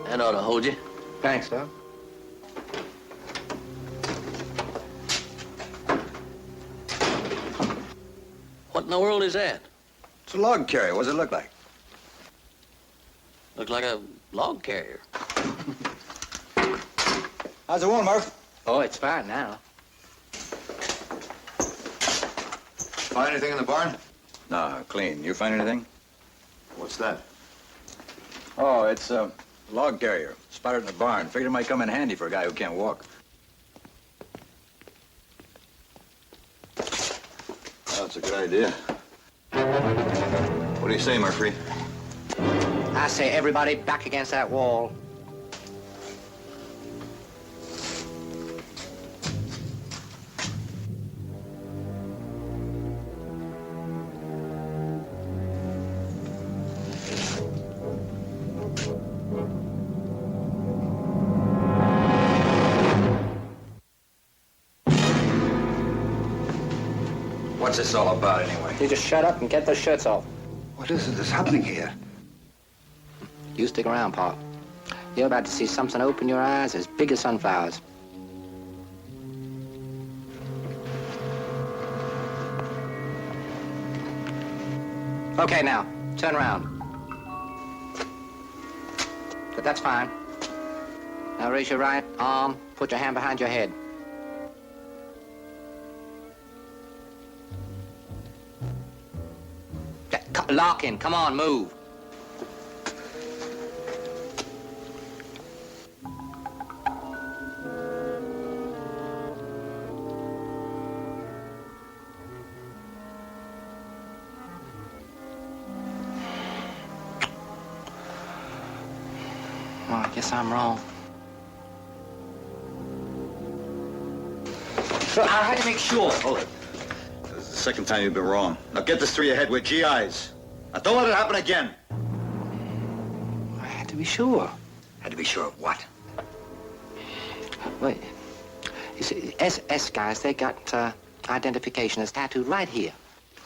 That ought to hold you. Thanks, Doc. What in the world is that? It's a log carrier. What does it look like? Looks like a log carrier. How's the wound, Murph? Oh, it's fine now. Find anything in the barn? No, clean. You find anything? What's that? Oh, it's a log carrier. Spotted in the barn. Figured it might come in handy for a guy who can't walk. That's a good idea. What do you say, Murphy? I say everybody back against that wall. What's this all about, anyway? You just shut up and get those shirts off. What is it that's happening here? You stick around, Pop. You're about to see something open your eyes as big as sunflowers. Okay, now, turn around. But that's fine. Now raise your right arm, put your hand behind your head. Lock in, come on, move. Oh, I guess I'm wrong. I had to make sure. Hold it. This is the second time you've been wrong. Now get this through your head. We're GIs. Now don't let it happen again. I had to be sure. Had to be sure of what? Wait. You see, SS guys, they got identification as tattooed right here.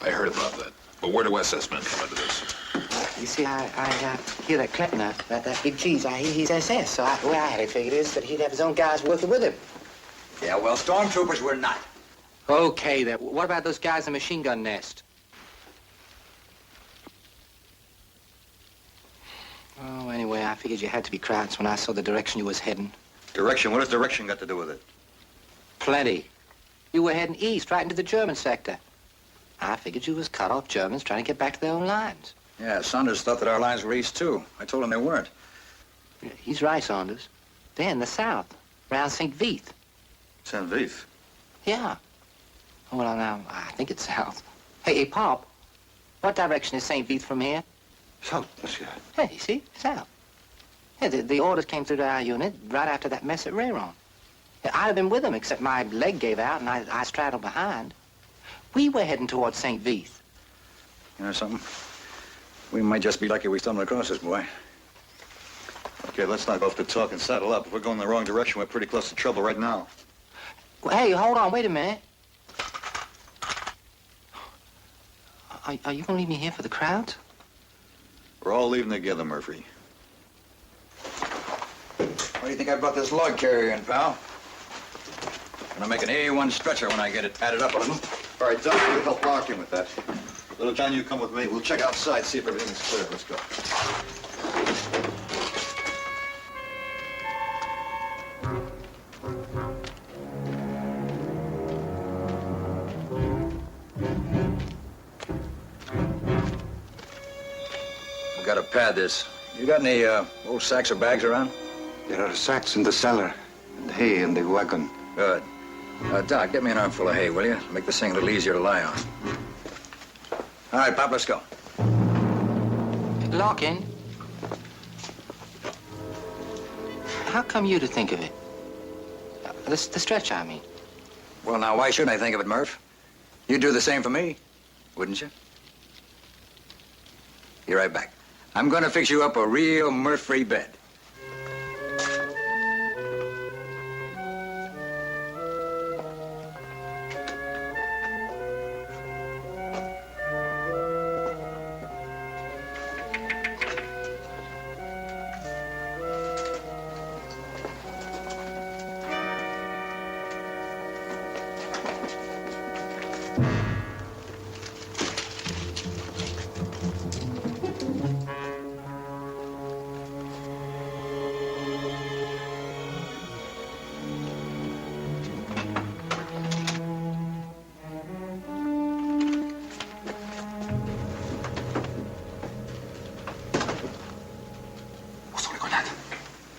I heard about that. But where do SS men come into this? You see, I hear that Clinton, that Big Cheese, I hear he's SS. So the way I had it figured is that he'd have his own guys working with him. Yeah, well, stormtroopers were not. Okay, then. What about those guys in the machine gun nest? Oh, anyway, I figured you had to be Krauts when I saw the direction you was heading. Direction? What has direction got to do with it? Plenty. You were heading east, right into the German sector. I figured you was cut off Germans trying to get back to their own lines. Yeah, Saunders thought that our lines were east, too. I told him they weren't. He's right, Saunders. They're in the south, around St. Vith. St. Vith? Yeah. Well, now, I think it's south. Hey, Pop, what direction is St. Vith from here? South, monsieur. Hey, you see? South. Hey, the orders came through to our unit right after that mess at Rayron. I'd have been with them, except my leg gave out and I straddled behind. We were heading towards St. Vith. You know something? We might just be lucky we stumbled across this boy. Okay, let's knock off the talk and saddle up. If we're going the wrong direction, we're pretty close to trouble right now. Well, hey, hold on, wait a minute. Are you going to leave me here for the crowd? We're all leaving together, Murphy. What do you think I brought this log carrier in, pal? Gonna make an A1 stretcher when I get it padded up a little. All right, Doc, we'll help Larkin with that. Little John, you come with me. We'll check outside, see if everything's clear. Let's go. We gotta pad this. You got any old sacks or bags around? There are sacks in the cellar and hay in the wagon. Good. Doc, get me an armful of hay, will you? Make this thing a little easier to lie on. All right, Pop, let's go. Larkin, how come you to think of it? The stretcher, I mean. Well, now, why shouldn't I think of it, Murph? You'd do the same for me, wouldn't you? Be right back. I'm gonna fix you up a real Murph-free bed.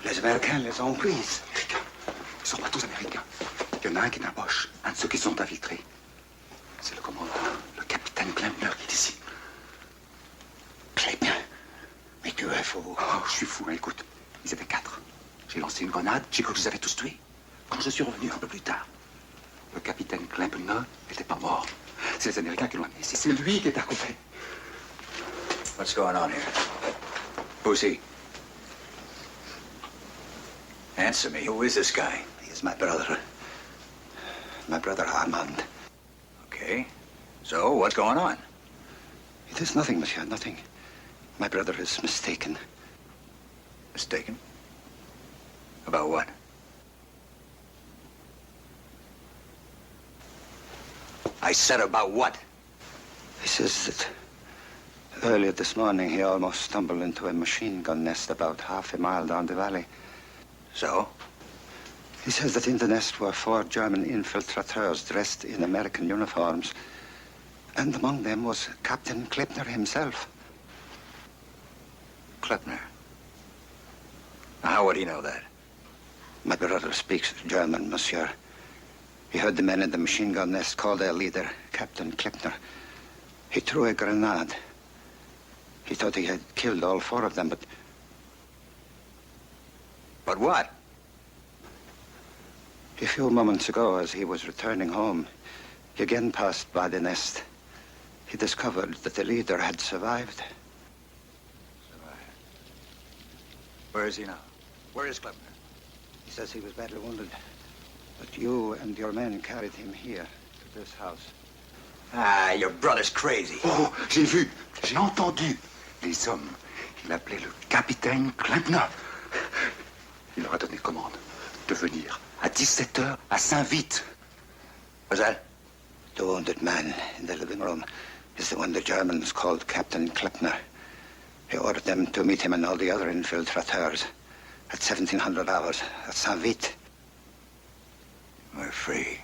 Les Américains les ont prises. Américains. Ils sont pas tous américains. Il y en a un qui est dans la poche. Un de ceux qui sont infiltrés. C'est le commandant, le capitaine Klempner qui est ici. Klempner? Mais tu es fou. Oh, je suis fou, hein, écoute. Ils étaient 4. J'ai lancé une grenade, j'ai cru que je les avais tous tués. Quand je suis revenu un peu plus tard, le capitaine Klempner n'était pas mort. C'est les Américains qui l'ont amené ici. C'est lui qui est à côté. What's going on here? Who's he? Answer me. Who is this guy? He is my brother. My brother Armand. Okay. So, what's going on? It is nothing, monsieur, nothing. My brother is mistaken. Mistaken? About what? I said about what? He says that earlier this morning he almost stumbled into a machine gun nest about half a mile down the valley. So? He says that in the nest were 4 German infiltrateurs dressed in American uniforms. And among them was Captain Klempner himself. Klempner? How would he know that? My brother speaks German, monsieur. He heard the men in the machine gun nest call their leader, Captain Klempner. He threw a grenade. He thought he had killed all 4 of them, but... But what? A few moments ago, as he was returning home, he again passed by the nest. He discovered that the leader had survived. Where is he now? Where is Klempner? He says he was badly wounded. But you and your men carried him here, to this house. Ah, your brother's crazy. Oh, j'ai vu, j'ai entendu. Les hommes, il appelait le capitaine Klempner. Il leur a donné commande de venir à 17h à Saint-Vite. What's that? The wounded man in the living room is the one the Germans called Captain Klempner. He ordered them to meet him and all the other infiltrateurs at 1700 hours at Saint-Vite. We're free.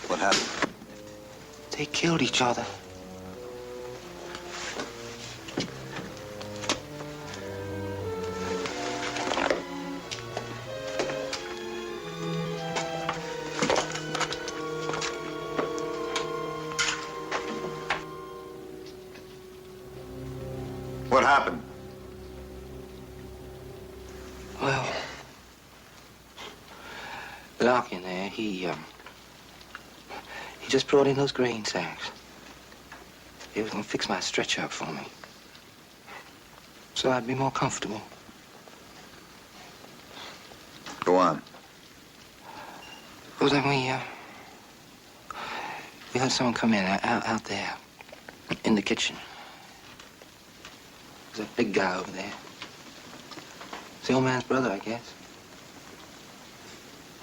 What happened? They killed each other. What happened? Well, Larkin there, he just brought in those grain sacks. He was gonna fix my stretcher up for me, so I'd be more comfortable. Go on. Well, then we heard someone come in out there in the kitchen. There's a big guy over there. It's the old man's brother, I guess.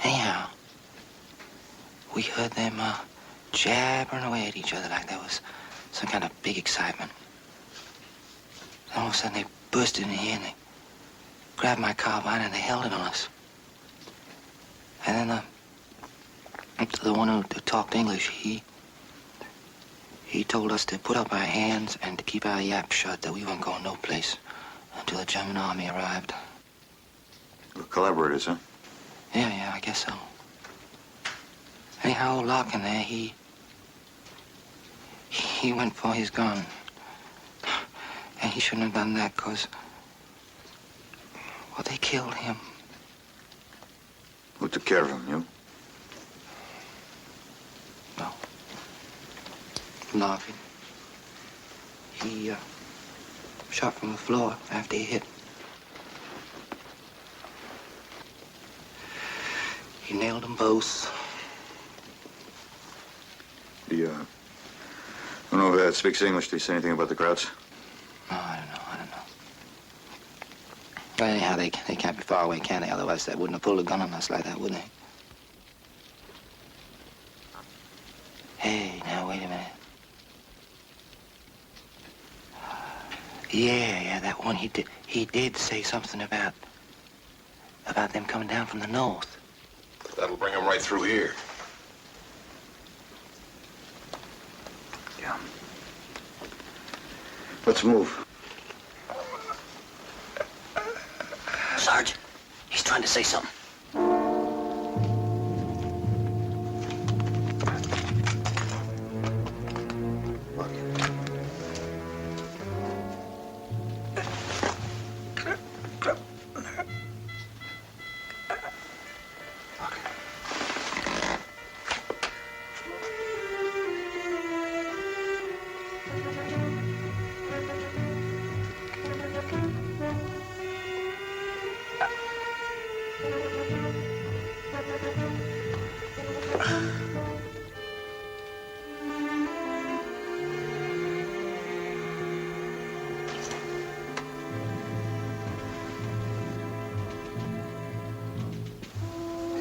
Anyhow, we heard them jabbering away at each other like there was some kind of big excitement. Then all of a sudden they bursted in here and they grabbed my carbine and they held it on us. And then the one who talked English, he told us to put up our hands and to keep our yaps shut, that we weren't going no place until the German army arrived. We're collaborators, huh? Yeah, I guess so. Anyhow, old Larkin there, he went for his gun. And he shouldn't have done that, 'cause, well, they killed him. Who took care of him, you? No. Larkin. He shot from the floor after he hit. He nailed them both. The, who over there that speaks English, did he say anything about the Krauts? No, I don't know. Well, anyhow, they can't be far away, can they? Otherwise, they wouldn't have pulled a gun on us like that, would they? Hey, now, wait a minute. Yeah, that one, he did say something about them coming down from the north. That'll bring them right through here. Yeah. Let's move. Sarge, he's trying to say something.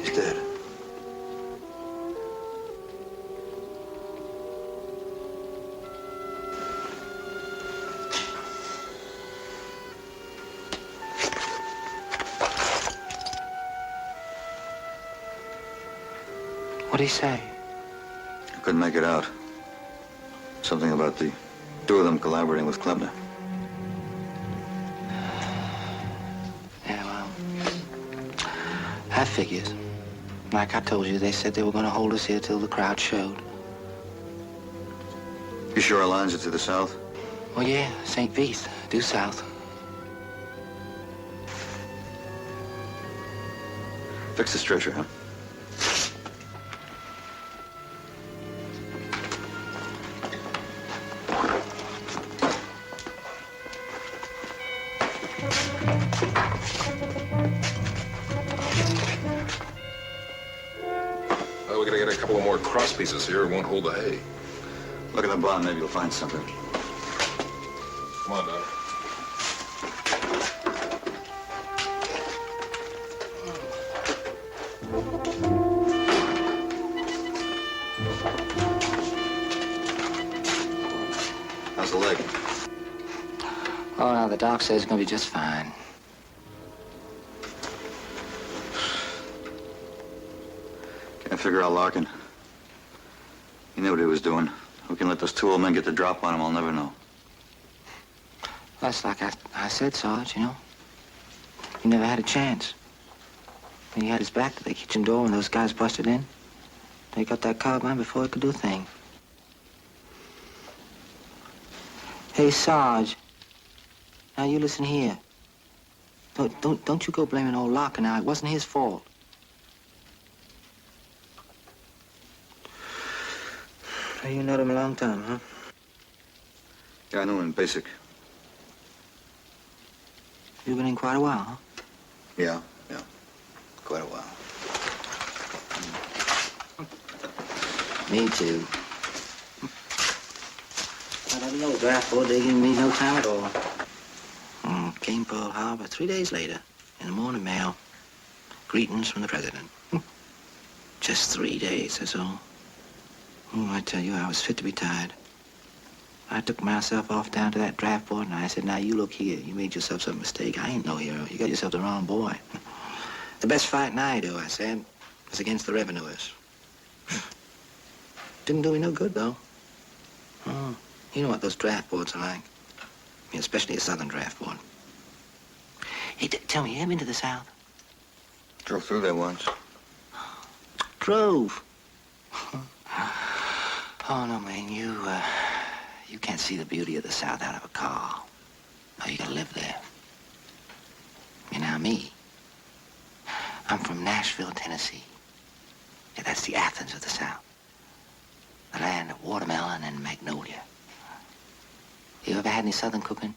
He's dead. What'd he say? I couldn't make it out. Something about the two of them collaborating with Klebner. Yeah, well, that figures. Like I told you, they said they were going to hold us here till the crowd showed. You sure our lines are to the south? Well, yeah, St. Vith, due south. Fix the stretcher, huh? Well, we're gonna get a couple of more cross pieces here. It won't hold the hay. Look at the bottom, maybe you'll find something. Come on, Doc. How's the leg? Oh, now the doc says it's going to be just fine. Can't figure out Larkin. He knew what he was doing. Who can let those two old men get the drop on him, I'll never know. That's like I said, Sarge, you know. He never had a chance. He had his back to the kitchen door when those guys busted in. They got that carbine before he could do a thing. Hey, Sarge. Now, you listen here. Don't you go blaming old Larkin now. It wasn't his fault. You known him a long time, huh? Yeah, I knew him in basic. You've been in quite a while, huh? Yeah, quite a while. Me too. But I don't know, draft board, they gave me no time at all. Came Pearl Harbor 3 days later, in the morning mail. Greetings from the president. Just 3 days, that's all. Oh, I tell you, I was fit to be tied. I took myself off down to that draft board, and I said, now, you look here. You made yourself some mistake. I ain't no hero. You got yourself the wrong boy. The best fighting I do, I said, was against the revenuers. Didn't do me no good, though. Oh, you know what those draft boards are like. I mean, especially a southern draft board. Hey, tell me, you ever been to the South? Drove through there once. Drove? Oh, no, man, you can't see the beauty of the South out of a car. Oh, you gotta live there. You know me. I'm from Nashville, Tennessee. Yeah, that's the Athens of the South. The land of watermelon and magnolia. You ever had any Southern cooking?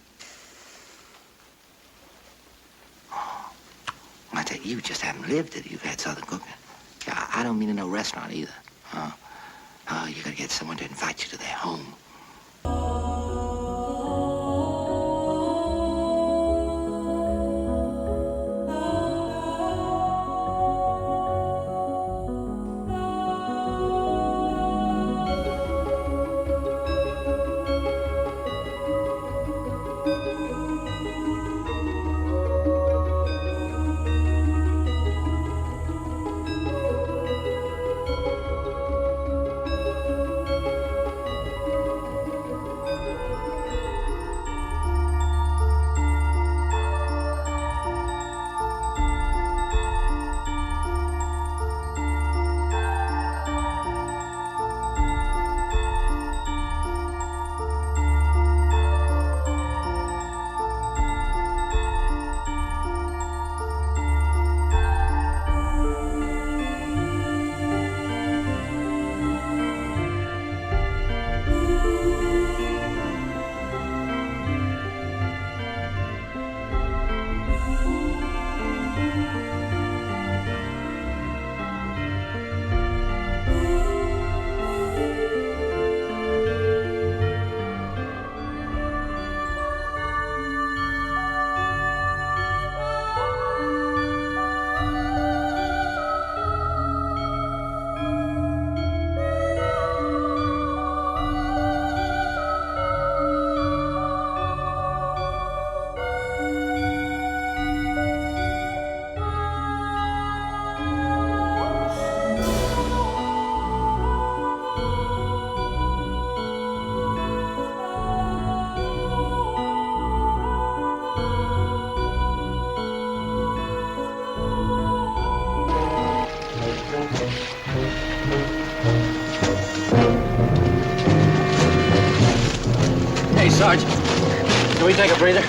Oh, I tell you, just haven't lived it. You've had Southern cooking. Yeah, I don't mean in no restaurant either. Oh, you gotta get someone to invite you to their home. Hey, Sarge. Can we take a breather?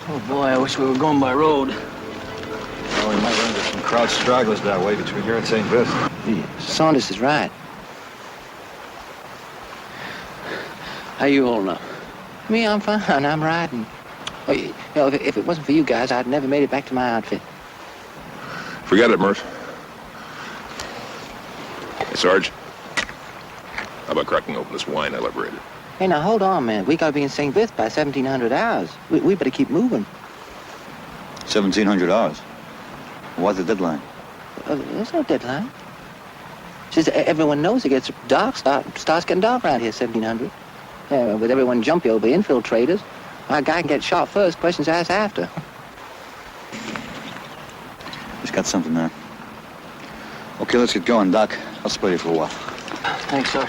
Oh, boy, I wish we were going by road. Well, we might run into some crowd stragglers that way between here and St. Vincent. Saunders is right. How you holding up? Me, I'm fine. I'm riding. Oh, you know, if it wasn't for you guys, I'd never made it back to my outfit. Forget it, Murph. Hey, Sarge. How about cracking open this wine I liberated? Hey, now, hold on, man. We gotta be in St. Vith by 1700 hours. We better keep moving. $1,700. What's the deadline? There's no deadline. Just everyone knows it gets dark, starts getting dark around here, 1700. Yeah, with everyone jumpy over infiltrators. Our guy can get shot first, questions asked after. Just got something there. Okay, let's get going, Doc. I'll spare you for a while. Thanks, sir.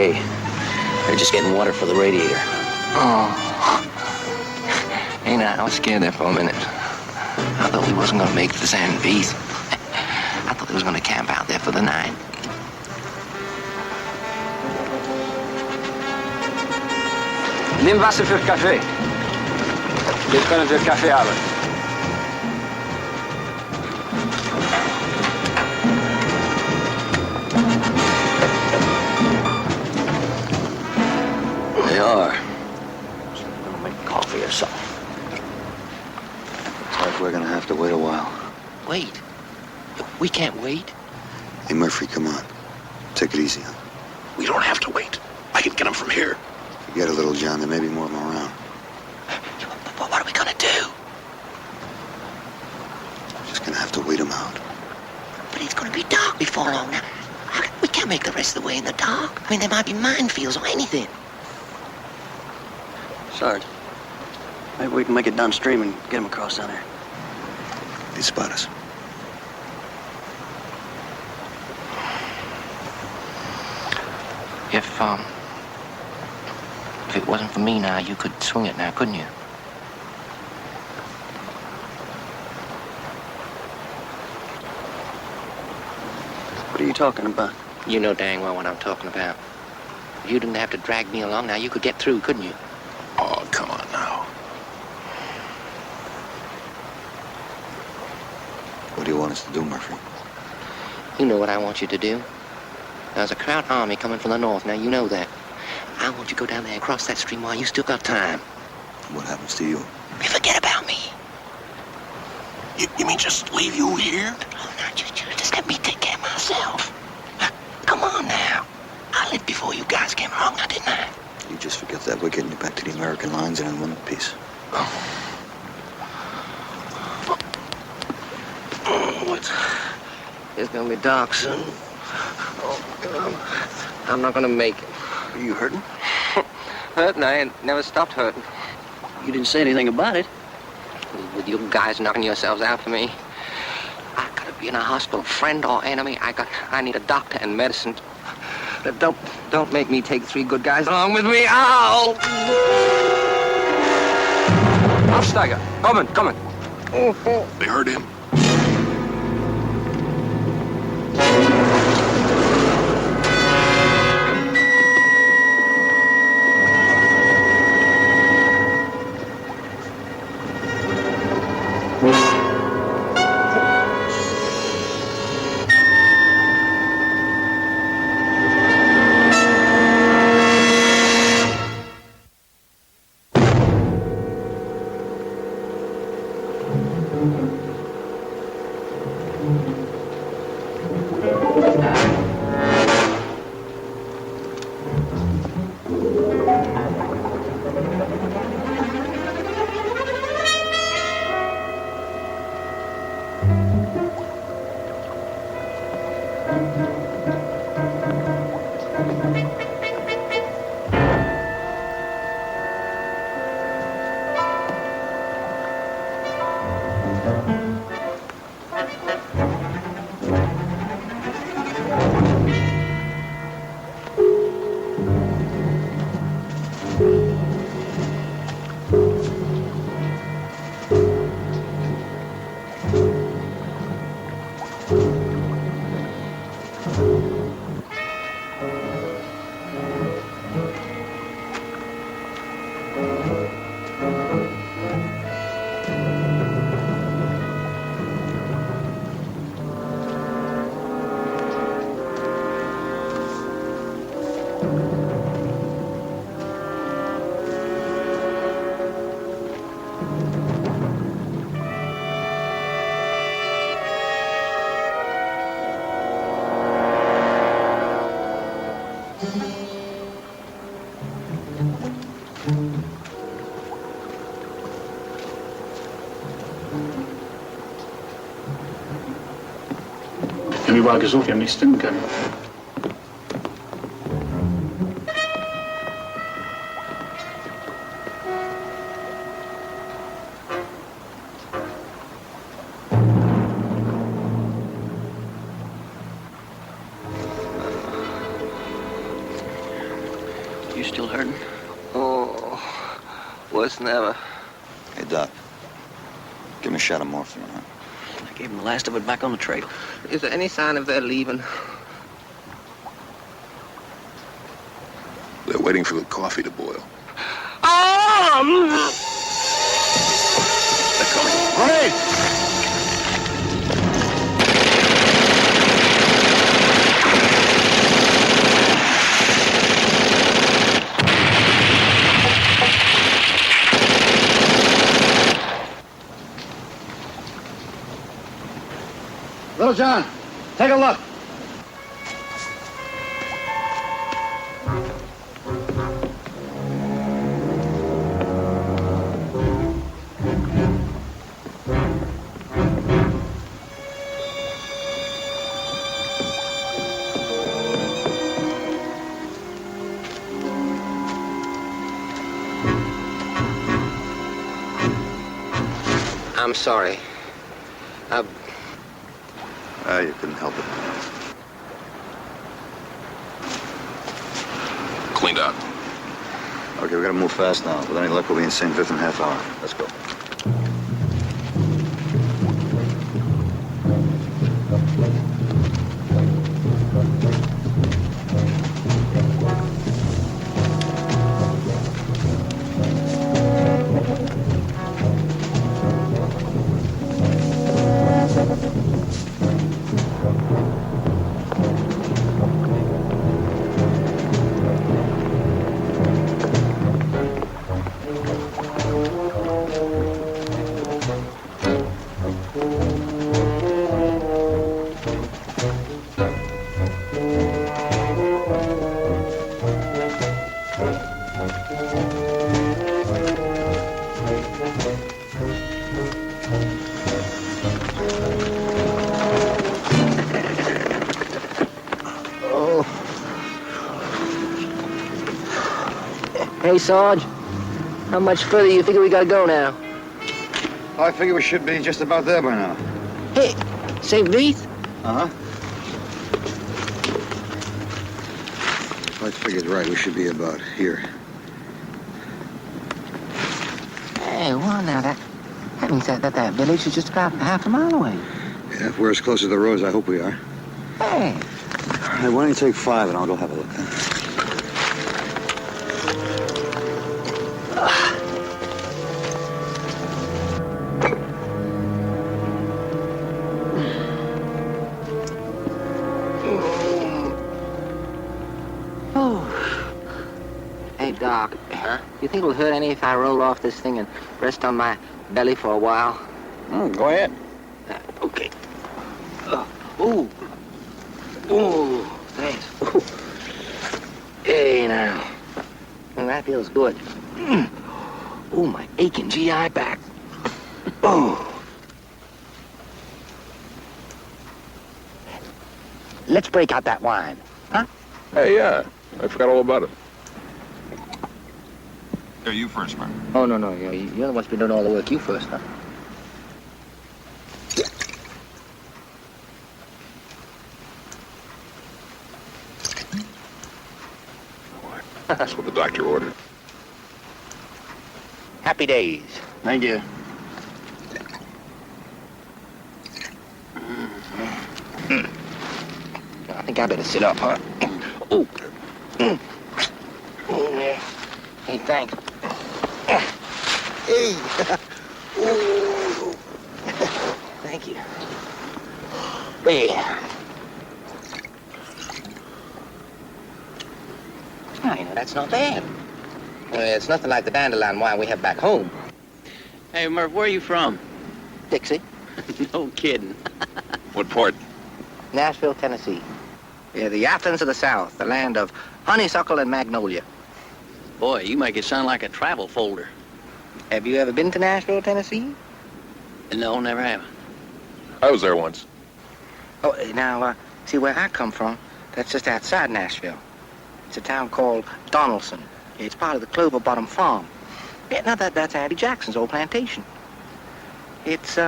okay. They're just getting water for the radiator. Oh. Ain't I was scared there for a minute. I thought we wasn't gonna make it to San Pete. I thought they was gonna camp out there for the night. Nimm Wasser für Kaffee. Jetzt können wir Kaffee haben. They are. Gonna make coffee or something. Looks like we're gonna have to wait a while. Wait. We can't wait. Hey, Murphy, come on. Take it easy, huh? We don't have to wait. I can get him from here. Forget it, little John. There may be more of them around. But what are we gonna do? Just gonna have to wait them out. But it's gonna be dark before long now. We can't make the rest of the way in the dark. I mean, there might be minefields or anything. Sarge, maybe we can make it downstream and get him across down there. They spot us. If it wasn't for me now, you could swing it now, couldn't you? What are you talking about? You know dang well what I'm talking about. If you didn't have to drag me along now, you could get through, couldn't you? Oh, come on now. What do you want us to do, Murphy? You know what I want you to do. There's a Kraut army coming from the north. Now, you know that. I want you to go down there and cross that stream while you still got time. What happens to you? Forget about me. You mean just leave you here? Oh, no, just let me take care of myself. Come on now. I lived before you guys came along, now, didn't I? You just forget that we're getting you back to the American lines and in one piece. It's gonna be dark soon. Oh, God. I'm not gonna make it. Are you hurting? Hurting? I ain't never stopped hurting. You didn't say anything about it. With you guys knocking yourselves out for me, I gotta be in a hospital, friend or enemy. I need a doctor and medicine. Don't make me take 3 good guys along with me. Ow! Aufsteiger, kommen. They heard him. Ja, wir waren gesucht, wir haben nichts finden können. still hurting? Oh, worse than ever. Hey, Doc. Give him a shot of morphine, huh? I gave him the last of it back on the trail. Is there any sign of their leaving? They're waiting for the coffee to boil. They're coming. Grenade! Little John, take a look. I'm sorry. You couldn't help it. Cleaned up. Okay, we gotta move fast now. With any luck, we'll be in St. Vith in a half hour. Let's go. Hey, Sarge. How much further you figure we gotta go now? I figure we should be just about there by now. Hey, St. Vith? Uh-huh. I figured right. We should be about here. Hey, well, now that means that village is just about half a mile away. Yeah, if we're as close to the roads, I hope we are. Hey. Hey, why don't you take 5 and I'll go have a look, huh? Hey, Doc. Huh? You think it'll hurt any if I roll off this thing and rest on my belly for a while? Go ahead. Okay. Ooh. Ooh, thanks. Ooh. Hey, now. Well, that feels good. Ooh, my aching GI back. Oh. Let's break out that wine, huh? Hey, yeah. I forgot all about it. Here, you first, man. Oh, no. You're the one's been doing all the work. You first, huh? That's what the doctor ordered. Happy days. Thank you. I think I better sit up, huh? Ooh. Hey, thanks. Hey. Ooh. Thank you. Hey. Oh, that's not bad. It's nothing like the dandelion wine we have back home. Hey, Murph, where are you from? Dixie. No kidding. What part? Nashville, Tennessee. Yeah, the Athens of the South, the land of honeysuckle and magnolia. Boy, you make it sound like a travel folder. Have you ever been to Nashville, Tennessee? No, never have. I was there once. Oh, now, see where I come from? That's just outside Nashville. It's a town called Donaldson. It's part of the Clover Bottom Farm. Yeah, now that's Andy Jackson's old plantation. It's,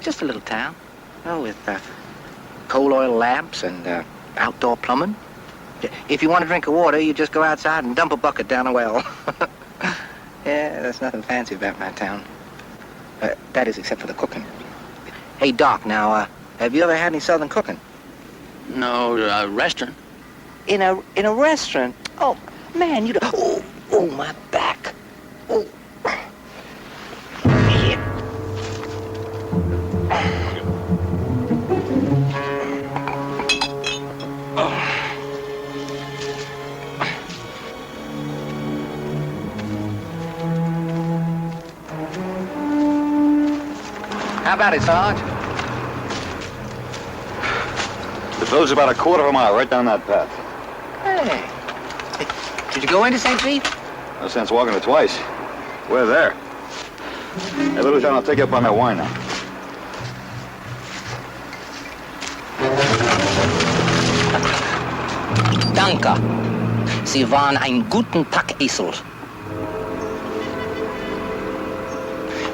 just a little town, with, coal oil lamps and, outdoor plumbing. If you want a drink of water, you just go outside and dump a bucket down a well. Yeah, there's nothing fancy about my town. That is, except for the cooking. Hey, Doc, now, have you ever had any southern cooking? No, a restaurant. In a restaurant? Oh, man, you don't... Oh, my back. Oh. How about it, Sarge? The village's about a quarter of a mile right down that path. Hey. Did you go into St. Pete? No sense walking it twice. We're there. Hey, Little John, I'll take you up on that wine now. Danke. Sie waren ein guten Packesel.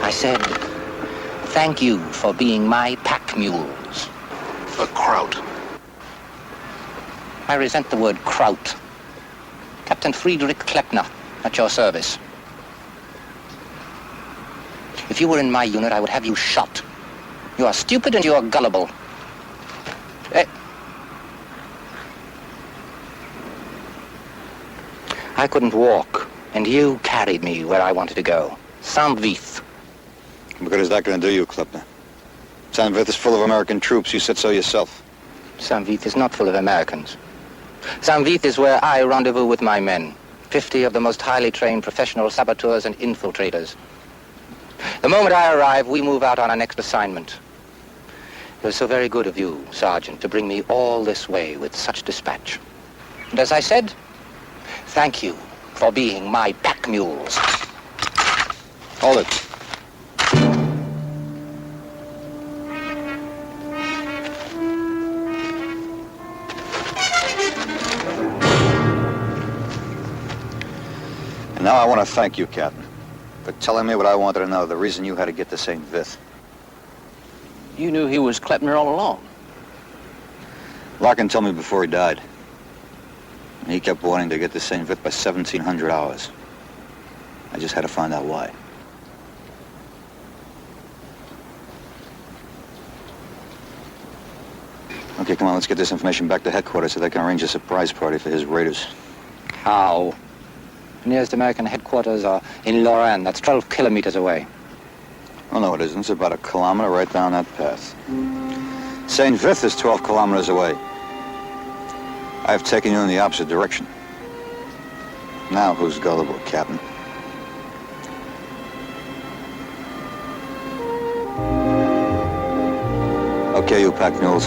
I said, thank you for being my pack mules. A kraut. I resent the word kraut. Captain Friedrich Kleppner, at your service. If you were in my unit, I would have you shot. You are stupid and you are gullible. I couldn't walk, and you carried me where I wanted to go. Saint-Vith. What good is that going to do you, Kleppner? Saint-Vith is full of American troops. You said so yourself. Saint-Vith is not full of Americans. Saint-Vith is where I rendezvous with my men. 50 of the most highly trained professional saboteurs and infiltrators. The moment I arrive, we move out on our next assignment. It was so very good of you, Sergeant, to bring me all this way with such dispatch. And as I said, thank you for being my pack mules. Hold it. And now I want to thank you, Captain, for telling me what I wanted to know, the reason you had to get to St. Vith. You knew he was Kleppner all along. Larkin told me before he died. And he kept wanting to get to St. Vith by 1700 hours. I just had to find out why. Okay, come on, let's get this information back to headquarters so they can arrange a surprise party for his raiders. How? The nearest American headquarters are in Lorraine. That's 12 kilometers away. Oh, no, it isn't. It's about a kilometer right down that path. St. Vith is 12 kilometers away. I have taken you in the opposite direction. Now who's gullible, Captain? Okay, you pack mules.